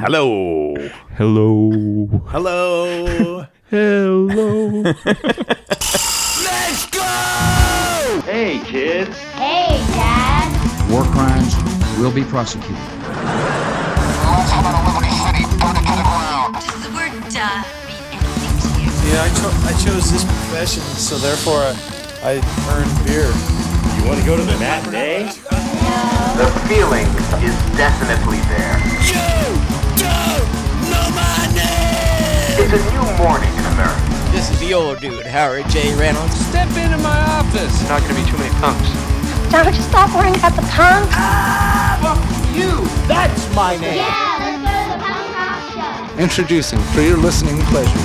Hello. Hello. Hello. Hello. Let's go! Hey, kids. Hey, Dad. War crimes will be prosecuted. Does the word mean anything to you? Yeah, I chose this profession, so therefore I earn beer. You want to go to the matinee? The feeling is definitely there. You don't know my name! It's a new morning in America. This is the old dude, Howard J. Reynolds. Step into my office. Not gonna be too many punks. Don't you stop worrying about the punk? Fuck you. That's my name. Yeah, let's go to the punk rock show. Introducing, for your listening pleasure,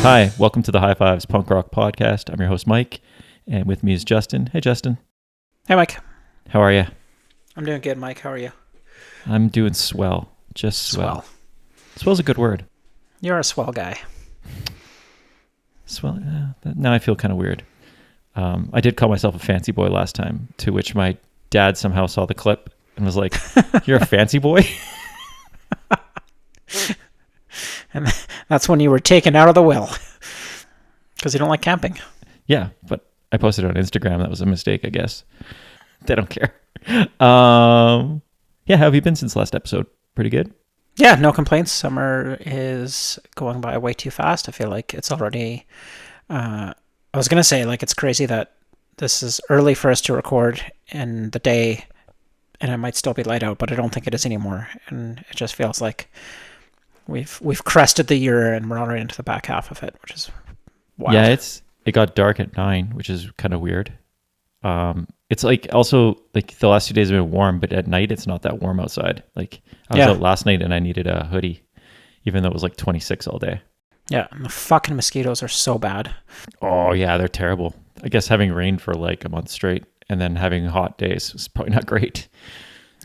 Hi, welcome to the High Fives Punk Rock Podcast. I'm your host, Mike, and with me is Justin. Hey, Justin. Hey, Mike. How are you? I'm doing good, Mike. How are you? I'm doing swell. Just swell. Swell's a good word. You're a swell guy. Swell. Now I feel kind of weird. I did call myself a fancy boy last time, to which my dad somehow saw the clip and was like, "You're a fancy boy?" And that's when you were taken out of the will. Because you don't like camping. Yeah, but I posted it on Instagram. That was a mistake, I guess. They don't care. Yeah, how have you been since last episode? Pretty good? Yeah, no complaints. Summer is going by way too fast. I feel like it's already... I was going to say, like, it's crazy that this is early for us to record in the day, and it might still be light out, but I don't think it is anymore. And it just feels like we've crested the year, and we're already into the back half of it, which is wild. Yeah, it got dark at 9, which is kind of weird. It's like also like the last 2 days have been warm, but at night it's not that warm outside. Like I was out last night and I needed a hoodie, even though it was like 26 all day. Yeah, and the fucking mosquitoes are so bad. Oh yeah, they're terrible. I guess having rain for like a month straight and then having hot days is probably not great.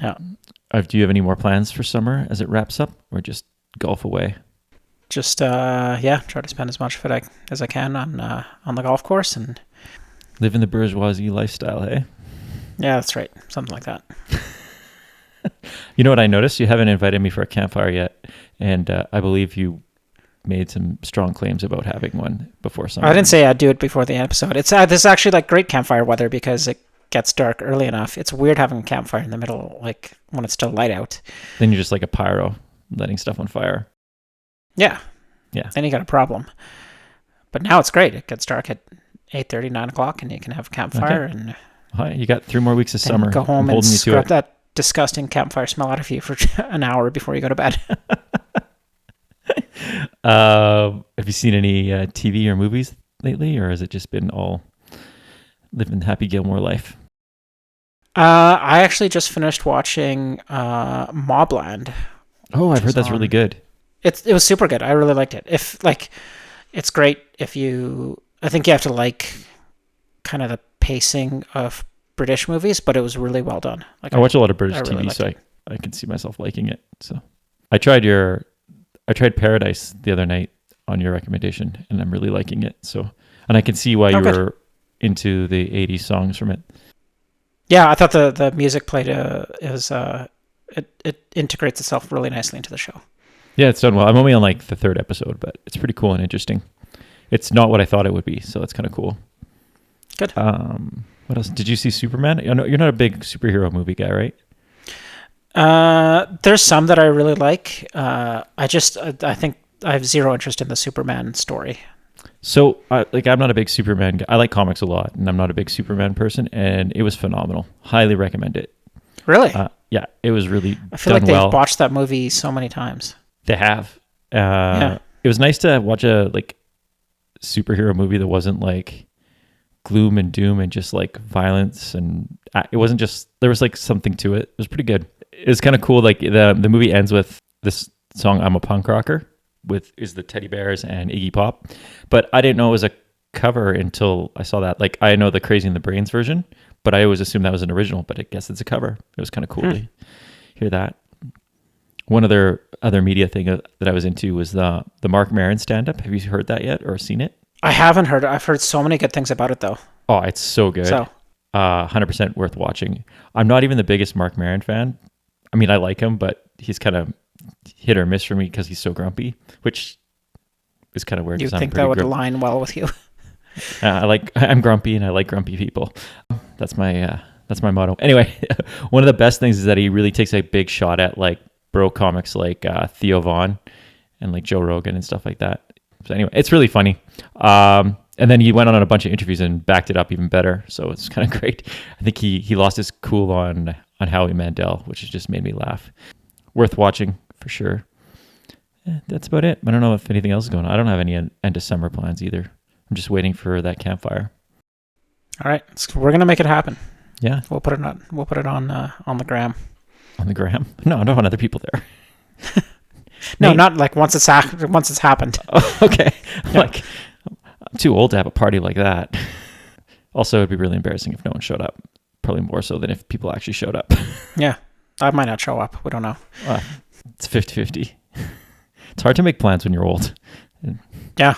Yeah. Do you have any more plans for summer as it wraps up, or just golf away? Just try to spend as much of it as I can on the golf course and living the bourgeoisie lifestyle, hey? Yeah, that's right. Something like that. You know what I noticed? You haven't invited me for a campfire yet, and I believe you made some strong claims about having one before summer. I didn't say I'd do it before the episode. It's this is actually like great campfire weather because it gets dark early enough. It's weird having a campfire in the middle, like when it's still light out. Then you're just like a pyro, letting stuff on fire. Yeah. Yeah. Then you got a problem. But now it's great. It gets dark at 8:30, 9 o'clock, and you can have a campfire. Okay. And hi, you got 3 more weeks of summer. Go home and scrub that disgusting campfire smell out of you for an hour before you go to bed. Have you seen any TV or movies lately, or has it just been all living the Happy Gilmore life? I actually just finished watching Mobland. Oh, I've heard that's really good. It was super good. I really liked it. It's great if you... I think you have to like kind of the pacing of British movies, but it was really well done. Like I watch a lot of British really TV, so I can see myself liking it. So I tried Paradise the other night on your recommendation, and I'm really liking it. So, and I can see why you were into the 80s songs from it. Yeah, I thought the music played it integrates itself really nicely into the show. Yeah, it's done well. I'm only on like the 3rd episode, but it's pretty cool and interesting. It's not what I thought it would be, so that's kind of cool. Good. What else? Did you see Superman? I know you're not a big superhero movie guy, right? There's some that I really like. I think I have zero interest in the Superman story. So, I'm not a big Superman guy. I like comics a lot, and I'm not a big Superman person, and it was phenomenal. Highly recommend it. Really? Yeah, it was really I feel done like they've well. watched that movie so many times. They have. It was nice to watch a superhero movie that wasn't like gloom and doom and just like violence, and it wasn't just, there was like something to it. It was pretty good. It was kind of cool. Like the movie ends with this song, "I'm a Punk Rocker," is the Teddy Bears and Iggy Pop, but I didn't know it was a cover until I saw that. Like I know the Crazy in the Brains version, but I always assumed that was an original, but I guess it's a cover. It was kind of cool to hear that. One other media thing that I was into was the Mark Maron stand-up. Have you heard that yet or seen it? I haven't heard it. I've heard so many good things about it, though. Oh, it's so good. So 100% worth watching. I'm not even the biggest Mark Maron fan. I mean, I like him, but he's kind of hit or miss for me because he's so grumpy, which is kind of weird. You think that would align well with you? I'm grumpy and I like grumpy people. That's my motto. Anyway, one of the best things is that he really takes a big shot at like bro comics like Theo Vaughn and like Joe Rogan and stuff like that. So anyway, it's really funny. And then he went on a bunch of interviews and backed it up even better. So it's kind of great. I think he lost his cool on Howie Mandel, which has just made me laugh. Worth watching for sure. That's about it. I don't know if anything else is going on. I don't have any end of summer plans either. I'm just waiting for that campfire. All right, we're gonna make it happen. Yeah, we'll put it on the gram. On the gram? No, I don't want other people there. No, Nate. not like once it's happened. Oh, okay. Yeah. Like I'm too old to have a party like that. Also, it'd be really embarrassing if no one showed up. Probably more so than if people actually showed up. Yeah, I might not show up. We don't know. It's 50-50. It's hard to make plans when you're old. Yeah.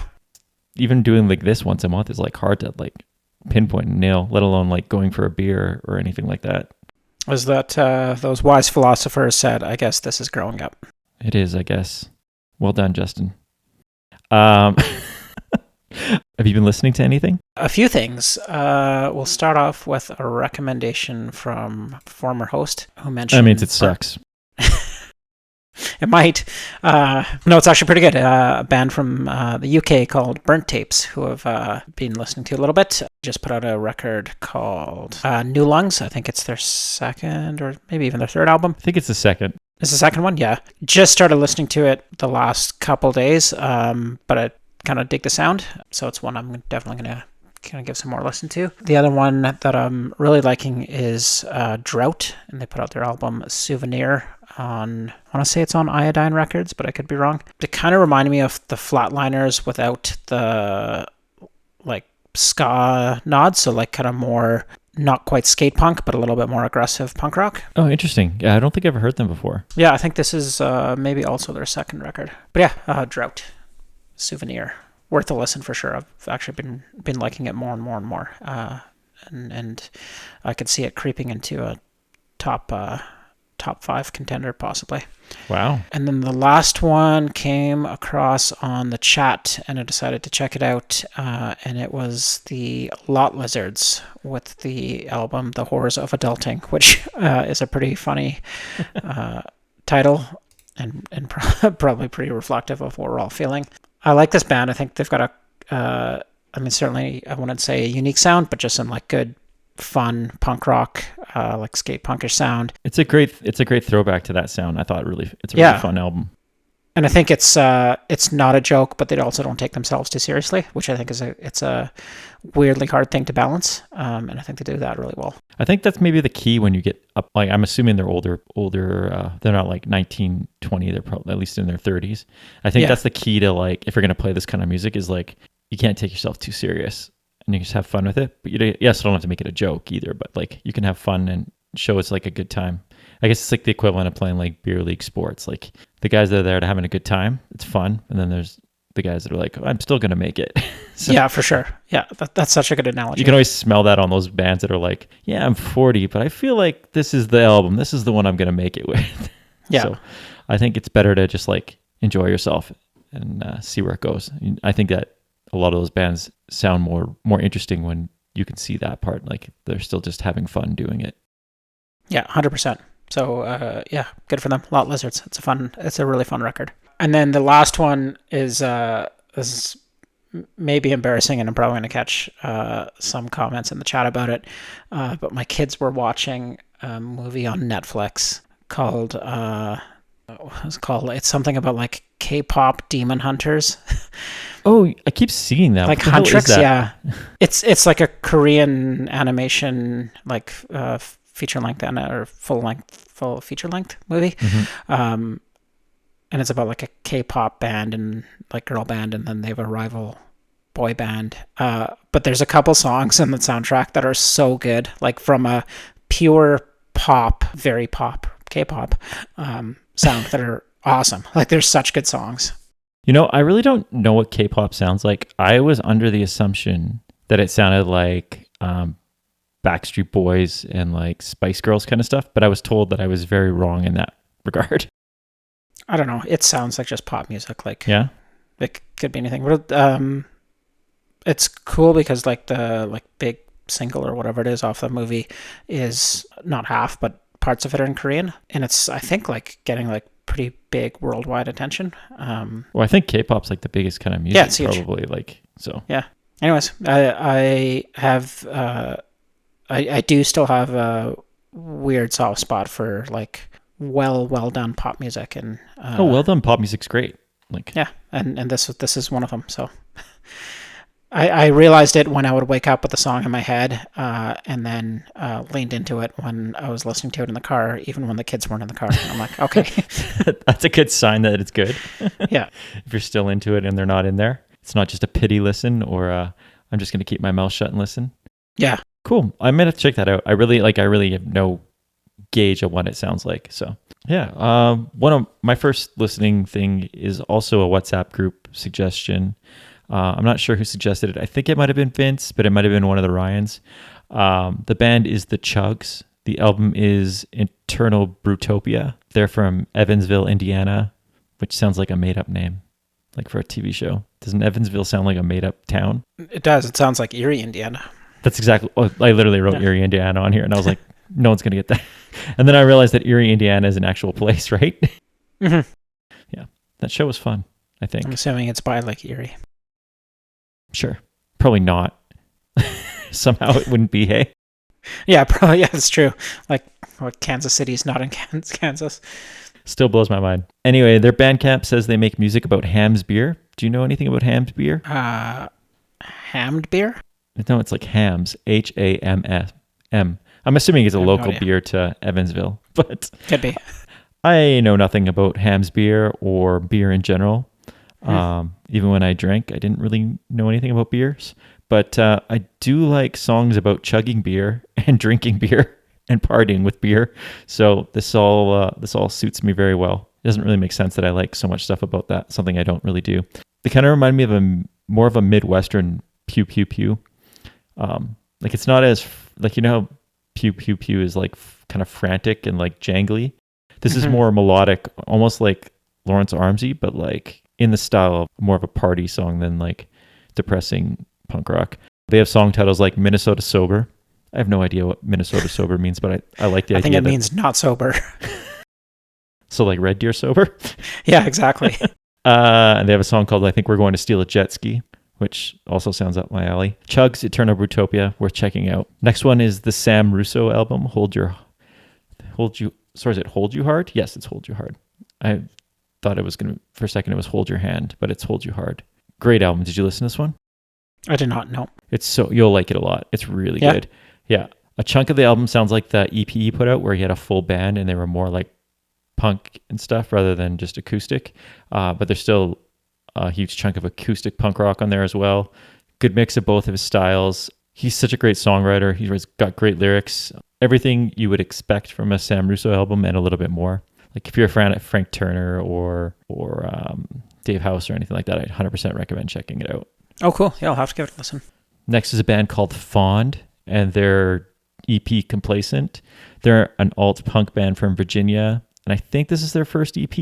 Even doing like this once a month is like hard to like pinpoint and nail, let alone like going for a beer or anything like that. Was that those wise philosophers said, I guess this is growing up. It is, I guess. Well done, Justin. Have you been listening to anything? A few things. We'll start off with a recommendation from former host who mentioned... That means it sucks. It might. No, it's actually pretty good. A band from the UK called Burnt Tapes, who have been listening to a little bit. Just put out a record called New Lungs. I think it's their second or maybe even their third album. I think it's the second. It's the second one? Yeah. Just started listening to it the last couple days, but I kind of dig the sound. So it's one I'm definitely going to give some more listen to. The other one that I'm really liking is Drought, and they put out their album Souvenir on, I want to say it's on Iodine Records, but I could be wrong. It kind of reminded me of the Flatliners without the like ska nods, so like kind of more not quite skate punk, but a little bit more aggressive punk rock. Oh, interesting. Yeah, I don't think I've ever heard them before. Yeah, I think this is maybe also their second record. But yeah, Drought, Souvenir. Worth a listen for sure. I've actually been liking it more and more and more. And I could see it creeping into a top 5 contender possibly. Wow. And then the last one came across on the chat and I decided to check it out. And it was the Lot Lizards with the album The Horrors of Adulting, which is a pretty funny title and probably pretty reflective of what we're all feeling. I like this band. I think they've got certainly I wouldn't say a unique sound, but just some like good, fun punk rock, like skate punkish sound. It's a great throwback to that sound. I thought it's a really fun album. And I think it's not a joke, but they also don't take themselves too seriously, which I think it's a weirdly hard thing to balance. And I think they do that really well. I think that's maybe the key when you get up. Like I'm assuming they're older. They're not like 19, 20. They're probably at least in their 30s. I think that's the key to like if you're gonna play this kind of music is like you can't take yourself too serious and you just have fun with it. But you don't have to make it a joke either. But like you can have fun and show it's like a good time. I guess it's like the equivalent of playing like beer league sports. Like the guys that are there to having a good time, it's fun, and then there's the guys that are like, I'm still gonna make it. So, yeah, for sure. Yeah, that's such a good analogy. You can always smell that on those bands that are like, yeah, I'm 40, but I feel like this is the album. This is the one I'm gonna make it with. Yeah. So I think it's better to just like enjoy yourself and see where it goes. I think that a lot of those bands sound more interesting when you can see that part. Like they're still just having fun doing it. Yeah, 100%. So yeah, good for them. Lot Lizards. It's a really fun record. And then the last one is this is maybe embarrassing, and I'm probably going to catch some comments in the chat about it. But my kids were watching a movie on Netflix called it's something about like K-pop demon hunters. Oh, I keep seeing that. Like Huntrix, yeah. It's like a Korean animation, like feature length or full feature length movie. Mm-hmm. And it's about like a K-pop band and like girl band, and then they have a rival boy band. But there's a couple songs in the soundtrack that are so good, like from a pure pop, very pop K-pop, sound that are awesome. Like there's such good songs. You know, I really don't know what K-pop sounds like. I was under the assumption that it sounded like Backstreet Boys and like Spice Girls kind of stuff, but I was told that I was very wrong in that regard. I don't know. It sounds like just pop music. Like, yeah, it could be anything. But it's cool because like the big single or whatever it is off the movie is not half, but parts of it are in Korean, and it's I think like getting like pretty big worldwide attention. Well, I think K-pop's like the biggest kind of music, yeah, it's huge. Probably like so. Yeah. Anyways, I have I do still have a weird soft spot for like well done pop music, and well done pop music's great. Like yeah, and this is one of them. So I realized it when I would wake up with the song in my head, and then leaned into it when I was listening to it in the car, even when the kids weren't in the car. And I'm like, okay, that's a good sign that it's good. Yeah, if you're still into it and they're not in there, it's not just a pity listen, or I'm just gonna keep my mouth shut and listen. Yeah, cool. I'm gonna check that out. I really have no gauge of what it sounds like. So yeah, one of my first listening thing is also a WhatsApp group suggestion. I'm not sure who suggested it. I think it might have been Vince, but it might have been one of the Ryans. The band is the Chugs. The album is Eternal Brutopia. They're from Evansville, Indiana, which sounds like a made-up name, like for a TV show. Doesn't Evansville sound like a made-up town? It does. It sounds like Erie, Indiana. That's exactly. I literally wrote Erie, Indiana on here, and I was like, no one's gonna get that. And then I realized that Erie, Indiana is an actual place, right? Mm-hmm. Yeah, that show was fun. I think. I'm assuming it's by Lake Erie. Sure. Probably not. Somehow it wouldn't be, hey? Yeah, probably. Yeah, that's true. Like, what, Kansas City's not in Kansas. Still blows my mind. Anyway, their Bandcamp says they make music about Ham's beer. Do you know anything about Ham's beer? Hammed beer? No, it's like Ham's. H-A-M-S-M. I'm assuming it's a local beer to Evansville, but could be. I know nothing about Ham's beer or beer in general. Even when I drank, I didn't really know anything about beers, but I do like songs about chugging beer and drinking beer and partying with beer. So this all suits me very well. It doesn't really make sense that I like so much stuff about that, something I don't really do. They kind of remind me of more of a Midwestern pew pew pew. Like it's not as like, you know how pew pew pew is like kind of frantic and like jangly. This is more melodic, almost like Lawrence Armsy, but like in the style of more of a party song than like depressing punk rock. They have song titles like Minnesota Sober. I have no idea what Minnesota Sober means, but I like the idea. I think it means not sober. So like Red Deer Sober? Yeah, exactly. And they have a song called I Think We're Going to Steal a Jet Ski, which also sounds up my alley. Chugs, Eternal Brutopia, worth checking out. Next one is the Sam Russo album, Hold You Hard? Yes, it's Hold You Hard. I thought it was for a second it was Hold Your Hand, but it's Hold You Hard. Great album. Did you listen to this one? I did not know. You'll like it a lot. It's really good. Yeah. A chunk of the album sounds like the EP he put out where he had a full band and they were more like punk and stuff rather than just acoustic. But there's still a huge chunk of acoustic punk rock on there as well. Good mix of both of his styles. He's such a great songwriter. He's got great lyrics. Everything you would expect from a Sam Russo album and a little bit more. Like if you're a fan of Frank Turner or Dave House or anything like that, I'd 100% recommend checking it out. Oh, cool. Yeah, I'll have to give it a listen. Next is a band called Fond, and their EP Complacent. They're an alt punk band from Virginia, and I think this is their first EP.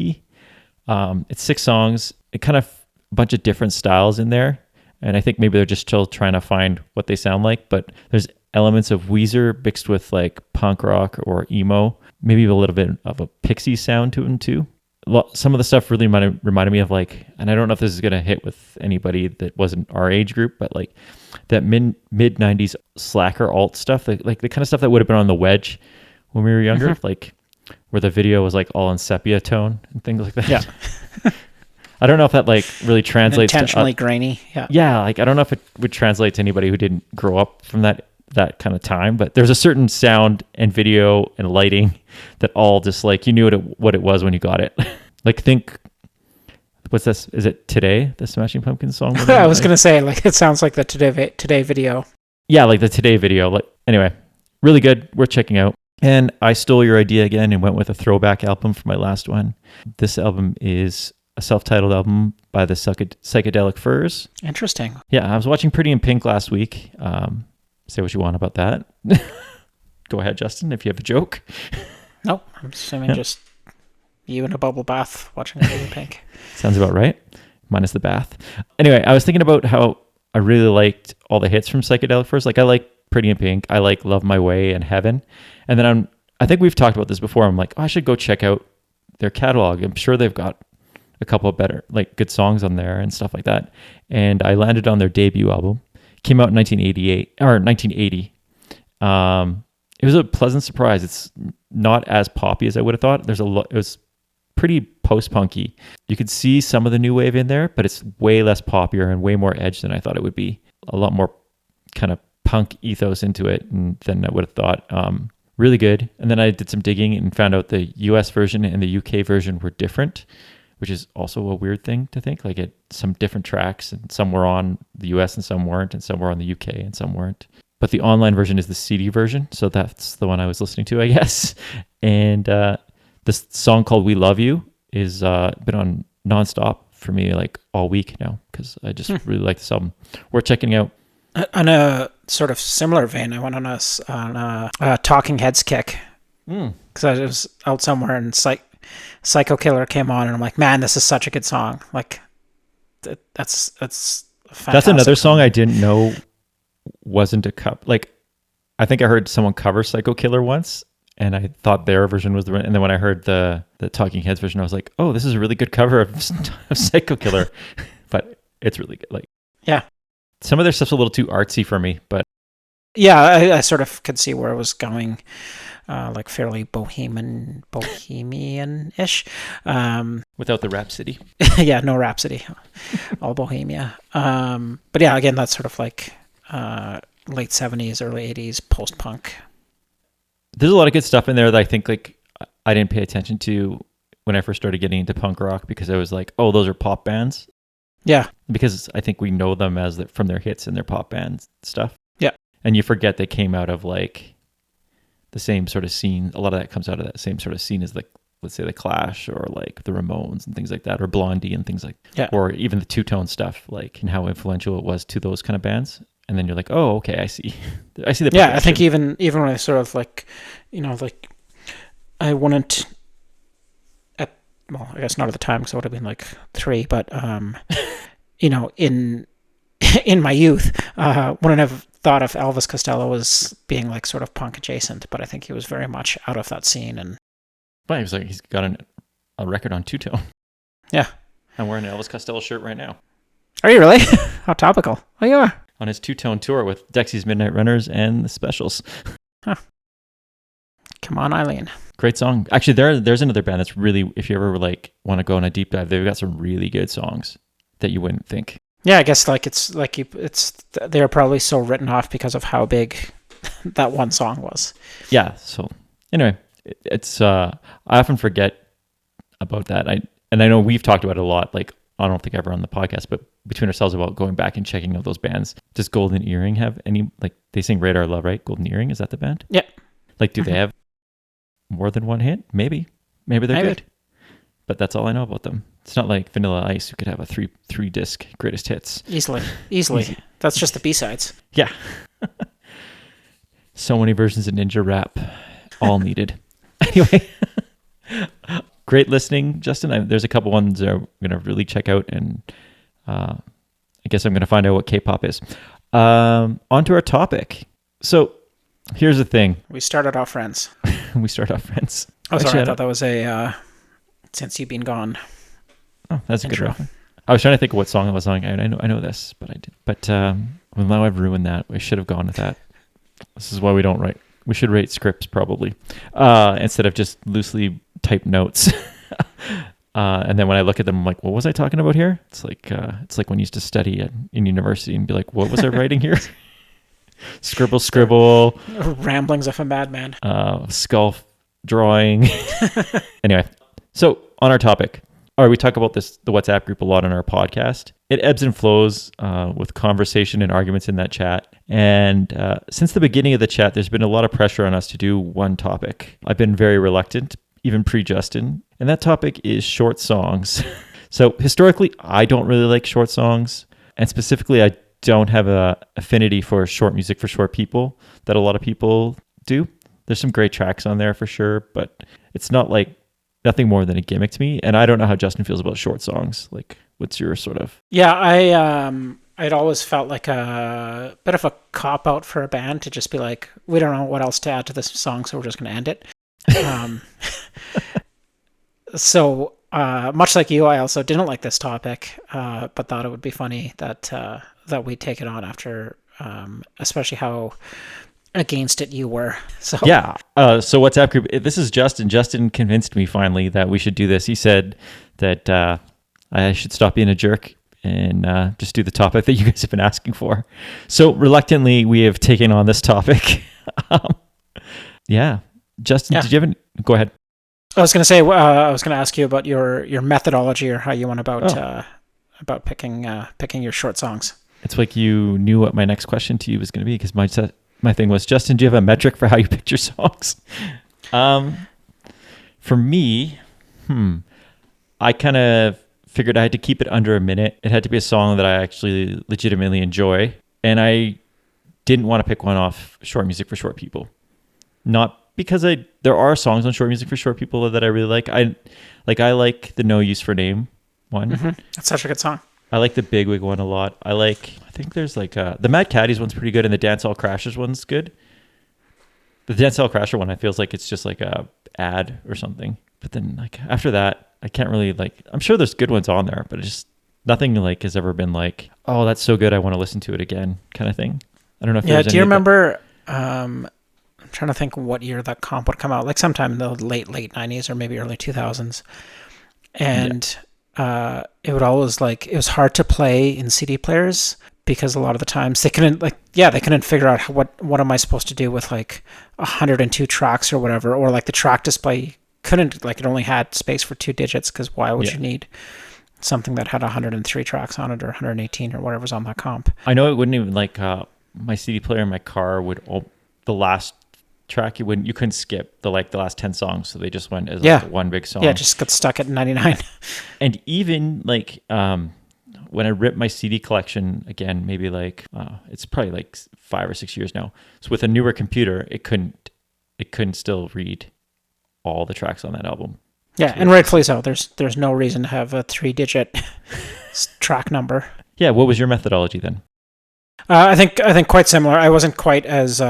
It's 6 songs. It kind of a bunch of different styles in there, and I think maybe they're just still trying to find what they sound like, but there's elements of Weezer mixed with like punk rock or emo, maybe a little bit of a Pixie sound to them too. Some of the stuff really reminded me of like, and I don't know if this is going to hit with anybody that wasn't our age group, but like that mid 90s slacker alt stuff, like the kind of stuff that would have been on the Wedge when we were younger, like where the video was like all in sepia tone and things like that. Yeah. I don't know if that like really translates intentionally grainy. Yeah. Yeah. Like, I don't know if it would translate to anybody who didn't grow up from that kind of time, but there's a certain sound and video and lighting that all just like you knew what it was when you got it. Like think, what's this? Is it Today, the Smashing Pumpkins song? I was gonna say like it sounds like the Today video. Yeah, like the Today video. Like anyway, really good. Worth checking out. And I stole your idea again and went with a throwback album for my last one. This album is a self-titled album by the Psychedelic Furs. Interesting. Yeah, I was watching Pretty in Pink last week. Say what you want about that. Go ahead, Justin, if you have a joke. Nope, I'm assuming just you in a bubble bath watching Pretty in Pink. Sounds about right. Minus the bath. Anyway, I was thinking about how I really liked all the hits from Psychedelic Furs. Like, I like Pretty in Pink. I like Love My Way and Heaven. And then I think we've talked about this before. I'm like, oh, I should go check out their catalog. I'm sure they've got a couple of better, like, good songs on there and stuff like that. And I landed on their debut album. Came out in 1980. It was a pleasant surprise. It's not as poppy as I would have thought. It was pretty post-punky. You could see some of the new wave in there, but it's way less poppier and way more edge than I thought it would be. A lot more kind of punk ethos into it than I would have thought. Really good. And then I did some digging and found out the US version and the UK version were different, which is also a weird thing to think. Like, some different tracks, and some were on the US and some weren't, and some were on the UK and some weren't. But the online version is the CD version, so that's the one I was listening to, I guess. And this song called We Love You is been on nonstop for me like all week now, because I just really like this album. Worth checking out. On a sort of similar vein, I went on a Talking Heads kick because I was out somewhere and Psycho Killer came on, and I'm like, man, this is such a good song. Like, that's fantastic. That's another song I didn't know wasn't a cover. Like, I think I heard someone cover Psycho Killer once, and I thought their version was and then when I heard the Talking Heads version, I was like, oh, this is a really good cover of Psycho Killer. But it's really good. Like, yeah. Some of their stuff's a little too artsy for me, but yeah, I sort of could see where it was going, like fairly bohemian-ish. Without the Rhapsody. Yeah, no Rhapsody, all Bohemia. But yeah, again, that's sort of like late 70s, early 80s post-punk. There's a lot of good stuff in there that I think, like, I didn't pay attention to when I first started getting into punk rock, because I was like, oh, those are pop bands. Yeah. Because I think we know them from their hits and their pop band stuff. Yeah. And you forget they came out of, like, the same sort of scene. A lot of that comes out of that same sort of scene as, like, let's say the Clash or like the Ramones and things like that, or Blondie and things like that. Or even the two-tone stuff, like, and how influential it was to those kind of bands. And then you're like, oh, okay, I see. I see the Yeah, I think even when I sort of like, like, I wouldn't, well, I guess not at the time because I would have been like 3, but, in my youth, wouldn't have thought of Elvis Costello as being like sort of punk adjacent, but I think he was very much out of that scene. And well, he was like, he's got a record on two-tone. Yeah. I'm wearing an Elvis Costello shirt right now. Are you really? How topical. Oh, you are. On his two-tone tour with Dexy's Midnight Runners and the Specials. Huh. Come on, Eileen. Great song. Actually, there's another band that's really, if you ever like want to go on a deep dive, they've got some really good songs that you wouldn't think. Yeah, I guess like they're probably so written off because of how big that one song was. Yeah. So anyway, it's I often forget about that. I know we've talked about it a lot. Like, I don't think ever on the podcast, but between ourselves about going back and checking out those bands. Does Golden Earring have any, like, they sing Radar Love, right? Golden Earring, is that the band? Yeah. Like, do they have more than one hit? Maybe they're good. But that's all I know about them. It's not like Vanilla Ice, who could have a three disc greatest hits. Easily. That's just the B-sides. Yeah. So many versions of Ninja Rap, all needed. Anyway, great listening, Justin. There's a couple ones that I'm going to really check out, and I guess I'm going to find out what K-pop is. On to our topic. So here's the thing. We started off friends. Oh, sorry. I thought that was a Since You've Been Gone. Oh, that's a intro. good one. I was trying to think of what song I was on. I know this, but I did. But well, now I've ruined that. We should have gone with that. This is why we don't write. We should rate scripts probably instead of just loosely typed notes. And then when I look at them, I'm like, what was I talking about here? It's like when you used to study in university and be like, what was I writing here? Scribble. Ramblings of a madman. Skull drawing. Anyway, so on our topic. All right, we talk about the WhatsApp group a lot on our podcast. It ebbs and flows with conversation and arguments in that chat. And since the beginning of the chat, there's been a lot of pressure on us to do one topic. I've been very reluctant, even pre-Justin. And that topic is short songs. So historically, I don't really like short songs. And specifically, I don't have a affinity for short music for short people that a lot of people do. There's some great tracks on there for sure, but it's not like nothing more than a gimmick to me. And I don't know how Justin feels about short songs. Like, what's your sort of... Yeah, I'd always felt like a bit of a cop-out for a band to just be like, we don't know what else to add to this song, so we're just going to end it. So much like you, I also didn't like this topic, but thought it would be funny that we take it on after, especially how against it you were. So yeah. So WhatsApp group. This is Justin. Justin convinced me finally that we should do this. He said that I should stop being a jerk and just do the topic that you guys have been asking for. So reluctantly, we have taken on this topic. Yeah. Justin, did you have go ahead. I was going to say, I was going to ask you about your methodology or how you went about picking your short songs. It's like you knew what my next question to you was going to be, because my thing was, Justin, do you have a metric for how you picked your songs? For me, I kind of figured I had to keep it under a minute. It had to be a song that I actually legitimately enjoy, and I didn't want to pick one off short music for short people. Not because there are songs on short music for short people that I really like. I like the No Use for Name one. Mm-hmm. That's such a good song. I like the Big Wig one a lot. I think there's like the Mad Caddies one's pretty good, and the Dancehall Crashers one's good. The Dancehall Crasher one, I feels like it's just like a ad or something. But then like after that, I can't really like. I'm sure there's good ones on there, but it's just nothing like has ever been like, oh, that's so good, I want to listen to it again, kind of thing. I don't know if do you remember? I'm trying to think what year that comp would come out, like sometime in the late 90s or maybe early 2000s. And it would always it was hard to play in CD players because a lot of the times they couldn't figure out what am I supposed to do with like 102 tracks or whatever, or like the track display couldn't, like it only had space for 2 digits, because why would you need something that had 103 tracks on it or 118 or whatever's on that comp? I know it wouldn't even my CD player in my car would the last track you couldn't skip the last 10 songs, so they just went as one big song. Yeah, just got stuck at 99. And even when I ripped my CD collection again, maybe it's probably like 5 or 6 years now. So with a newer computer, it couldn't still read all the tracks on that album. Yeah, and rightfully so. There's no reason to have a 3-digit track number. Yeah, what was your methodology then? I think quite similar. I wasn't quite as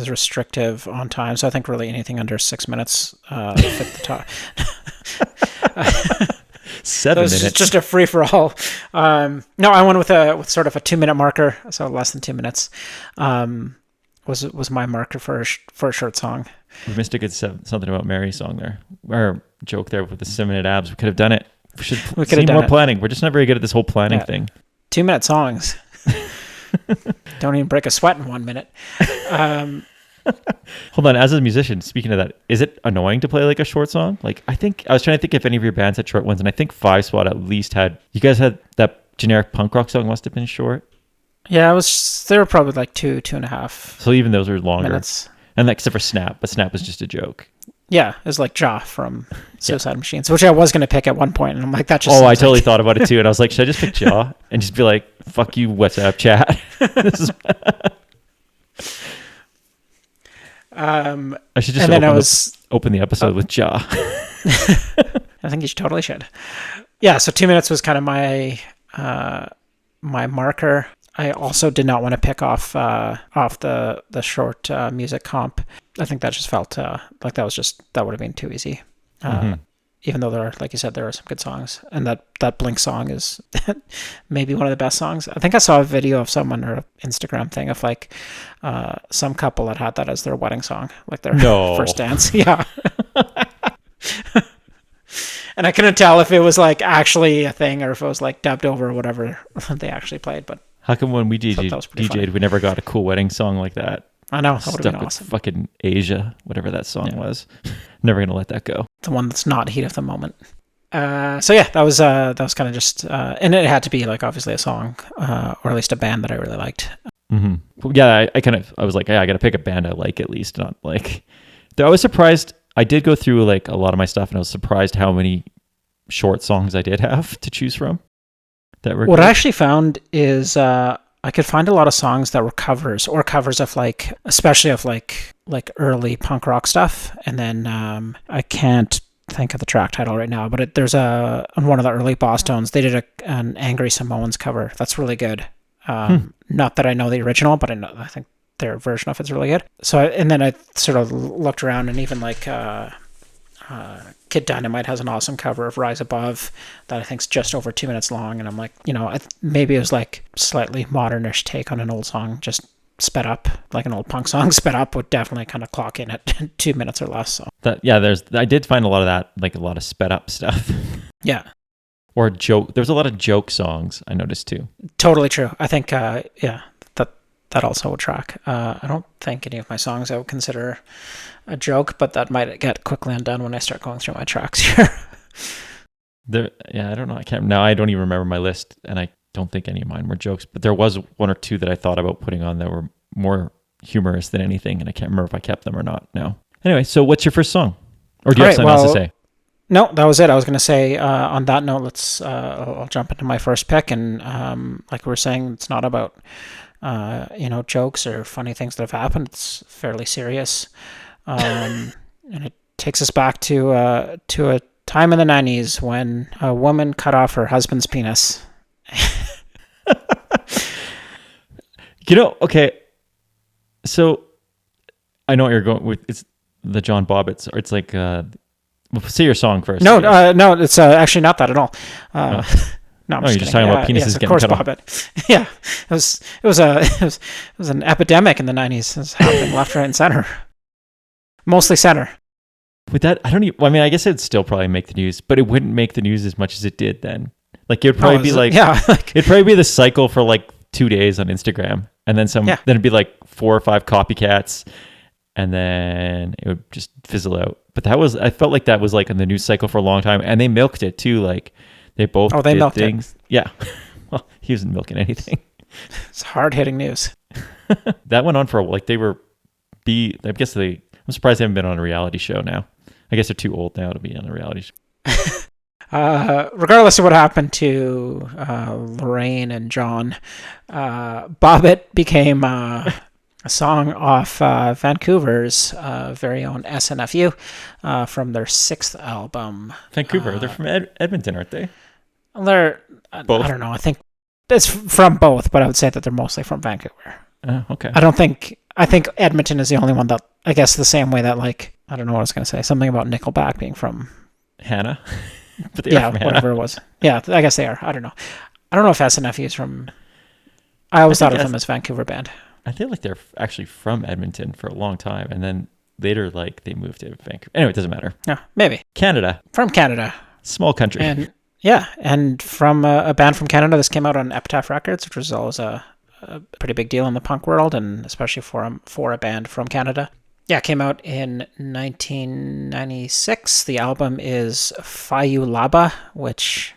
restrictive on time, so I think really anything under 6 minutes fit the top. 7 minutes. It's just a free for all. No, I went with sort of a 2-minute marker, so less than 2 minutes. Was my marker for a short song. We missed a good something about Mary song there, or joke there with the 7-minute abs. We could have done it. We should see more planning. We're just not very good at this whole planning thing. 2-minute songs. Don't even break a sweat in 1 minute. Hold on, as a musician, speaking of that, is it annoying to play like a short song? Like, I was trying to think if any of your bands had short ones, and I think 5 Spot at least had. You guys had that generic punk rock song must have been short. Yeah, they were probably like 2.5. So even those are longer. Minutes. And except for Snap, but Snap was just a joke. Yeah, it was like Ja from Suicide Machines, which I was going to pick at one point, and I'm like, that just. Oh, I totally thought about it too, and I was like, should I just pick Ja and just be like, "Fuck you, WhatsApp chat." I should just open the episode with Ja. I think you totally should. Yeah, so 2 minutes was kind of my marker. I also did not want to pick off the short music comp. I think that just felt like that would have been too easy. Even though like you said, there are some good songs, and that Blink song is maybe one of the best songs. I think I saw a video of someone or an Instagram thing of like some couple that had that as their wedding song, like their first dance. Yeah. And I couldn't tell if it was like actually a thing or if it was like dubbed over or whatever they actually played, but. How come when we DJ'd, we never got a cool wedding song like that? I know, that would have been Stuck awesome. with fucking Asia, whatever that song was. Never gonna let that go. The one that's not heat of the moment. So yeah, that was kind of just, and it had to be like obviously a song, or at least a band that I really liked. Yeah, I was like, yeah, I got to pick a band I like at least, not like. Though I was surprised. I did go through like a lot of my stuff, and I was surprised how many short songs I did have to choose from. That were what good. I actually found is I could find a lot of songs that were covers of like, especially of like early punk rock stuff, and then I can't think of the track title right now, but there's on one of the early Bosstones, they did an Angry Samoans cover that's really good. Not that I know the original, but I think their version of it's really good. So and then I sort of looked around, and even like Kid Dynamite has an awesome cover of Rise Above that I think's just over 2 minutes long, and I'm like, maybe it was like slightly modernish take on an old song, just sped up, like an old punk song sped up would definitely kind of clock in at 2 minutes or less. So I did find a lot of that, like a lot of sped up stuff. Yeah. Or joke. There's a lot of joke songs I noticed too. Totally true. I think, that also would track. I don't think any of my songs I would consider a joke, but that might get quickly undone when I start going through my tracks here. I don't know. I don't even remember my list, and I don't think any of mine were jokes, but there was one or two that I thought about putting on that were more humorous than anything, and I can't remember if I kept them or not now. Anywai, so what's your first song? Or do you have something else to say? No, that was it. I was going to say, on that note, I'll jump into my first pick. And like we were saying, it's not about, jokes or funny things that have happened. It's fairly serious. And it takes us back to a time in the 90s when a woman cut off her husband's penis. Okay. So I know what you're going with. It's the John Bobbitt's, or it's like, say your song first. No, it's actually not that at all. No, I'm just just talking about penises getting cut off. Bobbitt. Yeah, it was an epidemic in the 90s. It was happening left, right, and center. Mostly center. With that, I guess it'd still probably make the news, but it wouldn't make the news as much as it did then. Like it would probably be like, it'd probably be the cycle for like 2 days on Instagram, and then then it'd be like 4 or 5 copycats, and then it would just fizzle out. But I felt like that was like in the news cycle for a long time, and they milked it too. Like they both did things. It. Yeah. Well, he wasn't milking anything. It's hard-hitting news. That went on for like I'm surprised they haven't been on a reality show now. I guess they're too old now to be on a reality show. Regardless of what happened to Lorraine and John, Bobbitt became a song off Vancouver's very own SNFU from their 6th album. Vancouver, they're from Edmonton, aren't they? They're both? I don't know. I think it's from both, but I would say that they're mostly from Vancouver. Okay. I think Edmonton is the only one that, I guess the same way that, like, I don't know what I was going to say, something about Nickelback being from Hannah. But yeah, whatever it was. Yeah, I guess they are. I don't know. I don't know if SNFU is from, I always thought of them as Vancouver band. I feel like they're actually from Edmonton for a long time, and then later, like, they moved to Vancouver. Anyway, it doesn't matter. Yeah, maybe. Canada. From Canada. Small country. And from a band from Canada. This came out on Epitaph Records, which was always a pretty big deal in the punk world, and especially for a band from Canada. Yeah, it came out in 1996. The album is Fayulaba, which,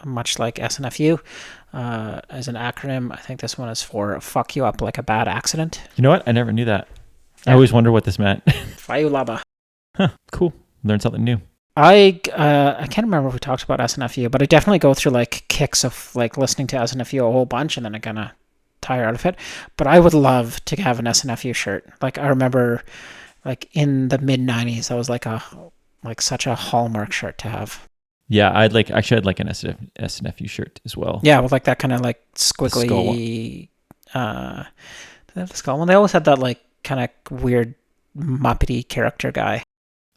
much like SNFU, as an acronym, I think this one is for Fuck You Up Like a Bad Accident. You know what? I never knew that. Yeah. I always wonder what this meant. Fayulaba. Huh, cool. Learned something new. I can't remember if we talked about SNFU, but I definitely go through like kicks of like listening to SNFU a whole bunch, and then I kind of tire out of it. But I would love to have an SNFU shirt. Like I remember, like in the mid '90s, that was like such a hallmark shirt to have. Yeah, I'd like an SNFU shirt as well. Yeah, with like that kind of like squiggly the skull one. They always had that like kind of weird Muppety character guy.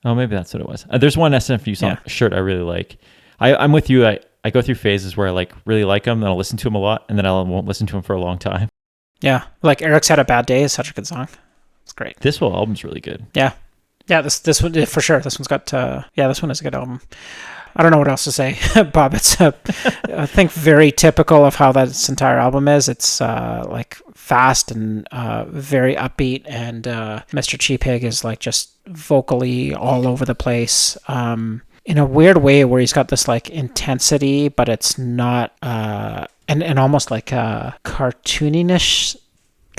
Oh, maybe that's what it was. There's one SNFU shirt I really like. I'm with you. I go through phases where I like really like them, then I'll listen to them a lot, and then I won't listen to them for a long time. Yeah, like Eric's Had a Bad Day is such a good song. It's great. This whole album's really good. Yeah. This one for sure. This one's got this one is a good album. I don't know what else to say. Bob, it's I think very typical of how this entire album is. It's like fast and very upbeat, and Mr. Cheapig is like just vocally all over the place in a weird way where he's got this like intensity, but it's not and almost like a cartoonish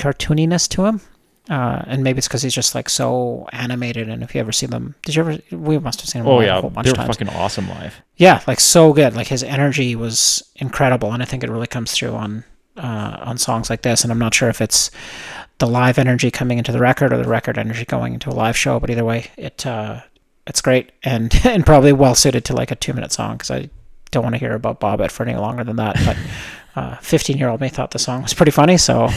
cartooniness to him. And maybe it's because he's just like so animated. And if you ever see them, we must have seen them live a whole bunch they of were times. fucking awesome live. Yeah, like so good. Like his energy was incredible, and I think it really comes through on songs like this. And I'm not sure if it's the live energy coming into the record or the record energy going into a live show, but either way, it's great and probably well suited to like a 2-minute song, because I don't want to hear about Bobbit for any longer than that. But 15-year-old me thought the song was pretty funny, so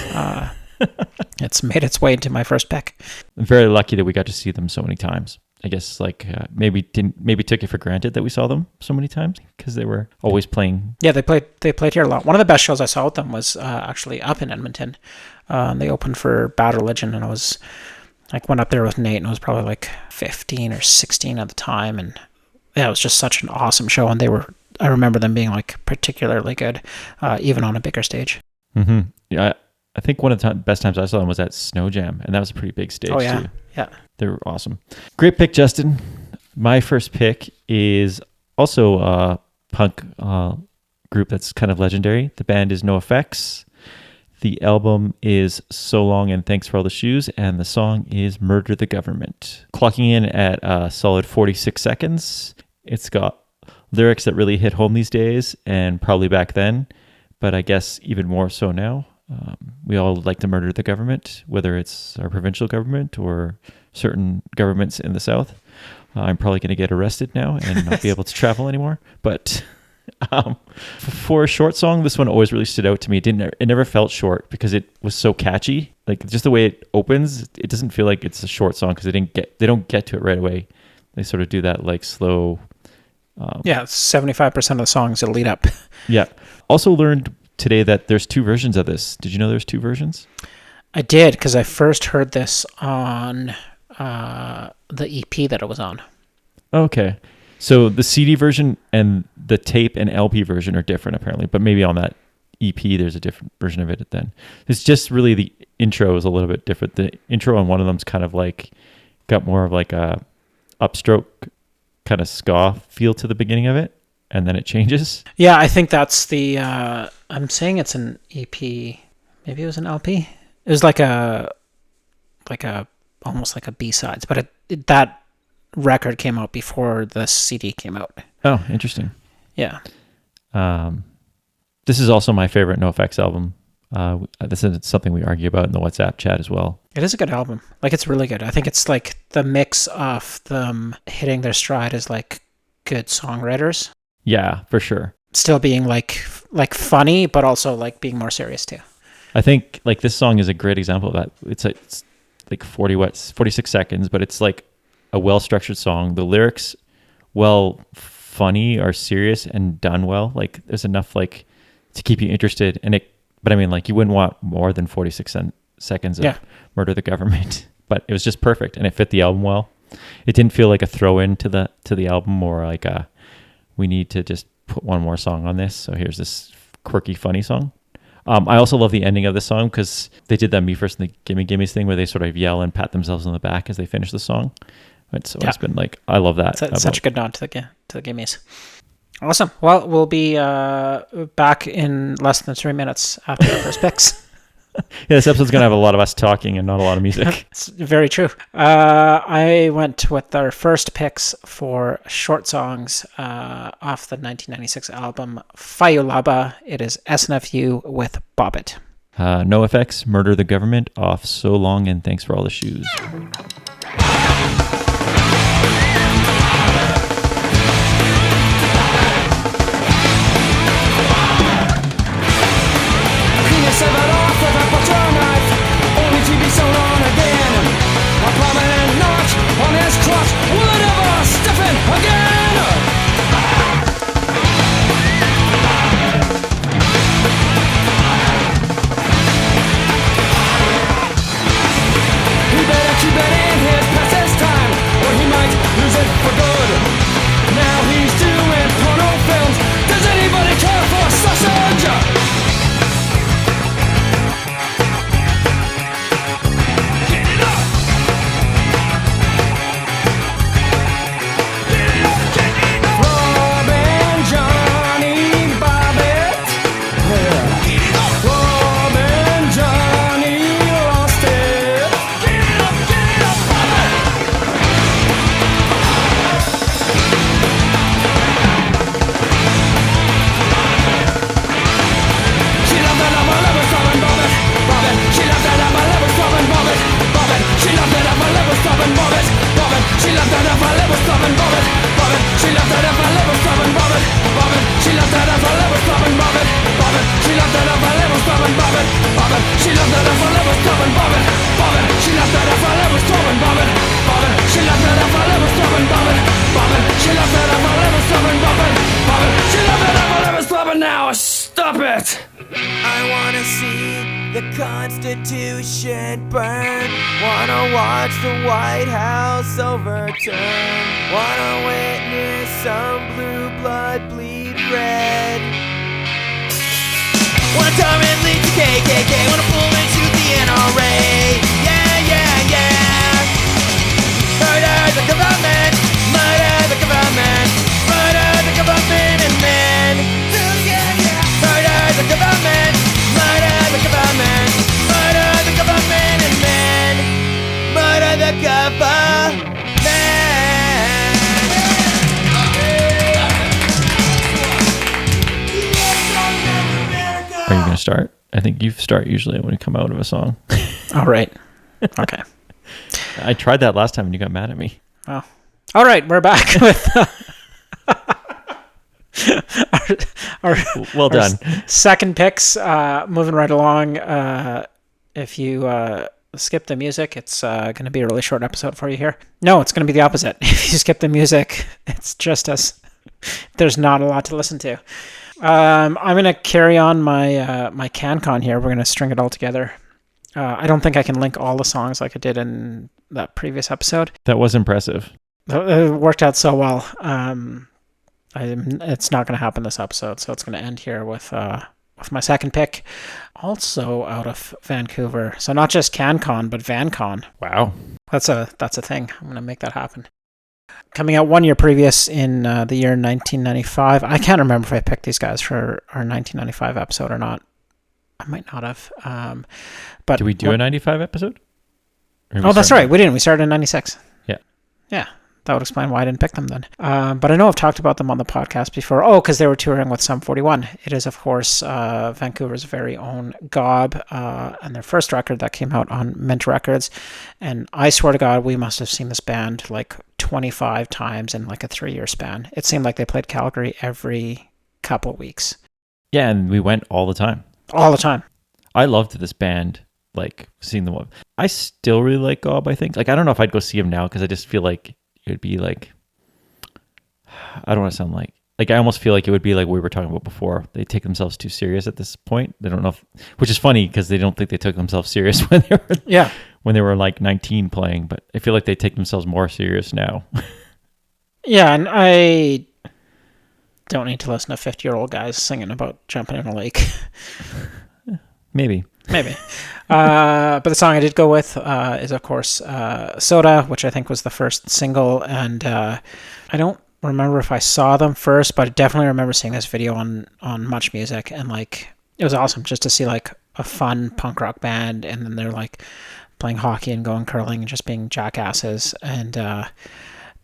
it's made its way into my first pick. I'm very lucky that we got to see them so many times. I guess like maybe took it for granted that we saw them so many times because they were always playing. Yeah, they played here a lot. One of the best shows I saw with them was actually up in Edmonton. They opened for Bad Religion, and I was like went up there with Nate, and I was probably like 15 or 16 at the time, and yeah, it was just such an awesome show. And I remember them being like particularly good, even on a bigger stage. Mm-hmm. Yeah, I think one of the best times I saw them was at Snow Jam, and that was a pretty big stage too. Yeah. They were awesome. Great pick, Justin. My first pick is also a punk group that's kind of legendary. The band is NOFX. The album is So Long and Thanks for All the Shoes, and the song is Murder the Government. Clocking in at a solid 46 seconds. It's got lyrics that really hit home these days, and probably back then, but I guess even more so now. We all like to murder the government, whether it's our provincial government or certain governments in the South. I'm probably going to get arrested now and not be able to travel anymore. But for a short song, this one always really stood out to me. It never felt short because it was so catchy. Like just the way it opens, it doesn't feel like it's a short song because they don't get to it right away. They sort of do that like slow. 75% of the songs will lead up. Yeah. Also learned today that there's 2 versions of this. Did you know there's 2 versions? I did, because I first heard this on the EP that it was on. Okay. So the CD version and the tape and LP version are different apparently, but maybe on that EP there's a different version of it then. It's just really the intro is a little bit different. The intro on one of them's kind of like got more of like a upstroke kind of ska feel to the beginning of it, and then it changes. Yeah, I think that's the I'm saying it's an EP. Maybe it was an LP. It was like a almost like a B-sides, but that record came out before the CD came out. Oh, interesting. Yeah. This is also my favorite NoFX album. This is something we argue about in the WhatsApp chat as well. It is a good album. Like, it's really good. I think it's like the mix of them hitting their stride as like good songwriters. Yeah, for sure. Still being like funny, but also like being more serious too. I think like this song is a great example of that. It's like 46 seconds, but it's like a well-structured song. The lyrics, funny, are serious and done well. Like there's enough like to keep you interested. But I mean, like you wouldn't want more than 46 seconds of Murder the Government. But it was just perfect, and it fit the album well. It didn't feel like a throw-in to the album, or like we need to just put one more song on this. So here's this quirky, funny song. I also love the ending of the song because they did that Me First and the Gimme Gimmes thing where they sort of yell and pat themselves on the back as they finish the song. It's always been like, I love that. It's such a good nod to the Gimmes. Awesome. Well, we'll be back in less than 3 minutes after our first picks. Yeah, this episode's going to have a lot of us talking and not a lot of music. It's very true. I went with our first picks for short songs off the 1996 album Fayulaba. It is SNFU with Bobbit. NoFX, Murder the Government, off So Long and Thanks for All the Shoes. that. I wanna see the Constitution burn. Wanna watch the White House overturn. Wanna witness some blue blood bleed red. Wanna turn and lead to KKK. Wanna pull and shoot the NRA. Yeah, yeah, yeah. Murder the government. Murder the government. Murder the government and men. Murder the government. Murder the government. Murder the government and men. Murder the government. Are you going to start? I think you start usually when you come out of a song. All right. Okay. I tried that last time and you got mad at me. Oh. All right, we're back with our Well done. second picks. Moving right along. If you skip the music, it's going to be a really short episode for you here. No, it's going to be the opposite. If you skip the music, it's just us. There's not a lot to listen to. I'm going to carry on my my CanCon here. We're going to string it all together. I don't think I can link all the songs like I did in that previous episode. That was impressive. It worked out so well. It's not going to happen this episode, so it's going to end here with my second pick, also out of Vancouver. So not just CanCon, but VanCon. Wow. That's a thing. I'm going to make that happen. Coming out 1 year previous in the year 1995. I can't remember if I picked these guys for our 1995 episode or not. I might not have. But Did we do a 95 episode? Oh, that's right. We didn't. We started in 96. Yeah. Yeah. That would explain why I didn't pick them then. But I know I've talked about them on the podcast before. Oh, because they were touring with Sum 41. It is, of course, Vancouver's very own Gob and their first record that came out on Mint Records. And I swear to God, we must have seen this band like 25 times in like a 3-year span. It seemed like they played Calgary every couple of weeks. Yeah, and we went all the time. All the time. I loved this band, like seeing them. I still really like Gob, I think. Like, I don't know if I'd go see them now because I just feel like it would be like, I don't want to sound like I almost feel like it would be like we were talking about before. They take themselves too serious at this point. They don't know which is funny because they don't think they took themselves serious when they were like 19 playing, but I feel like they take themselves more serious now. Yeah, and I don't need to listen to 50-year-old guys singing about jumping in a lake. Maybe. But the song I did go with is, of course, Soda, which I think was the first single. And I don't remember if I saw them first, but I definitely remember seeing this video on Much Music. And, like, it was awesome just to see, like, a fun punk rock band. And then they're, like, playing hockey and going curling and just being jackasses. And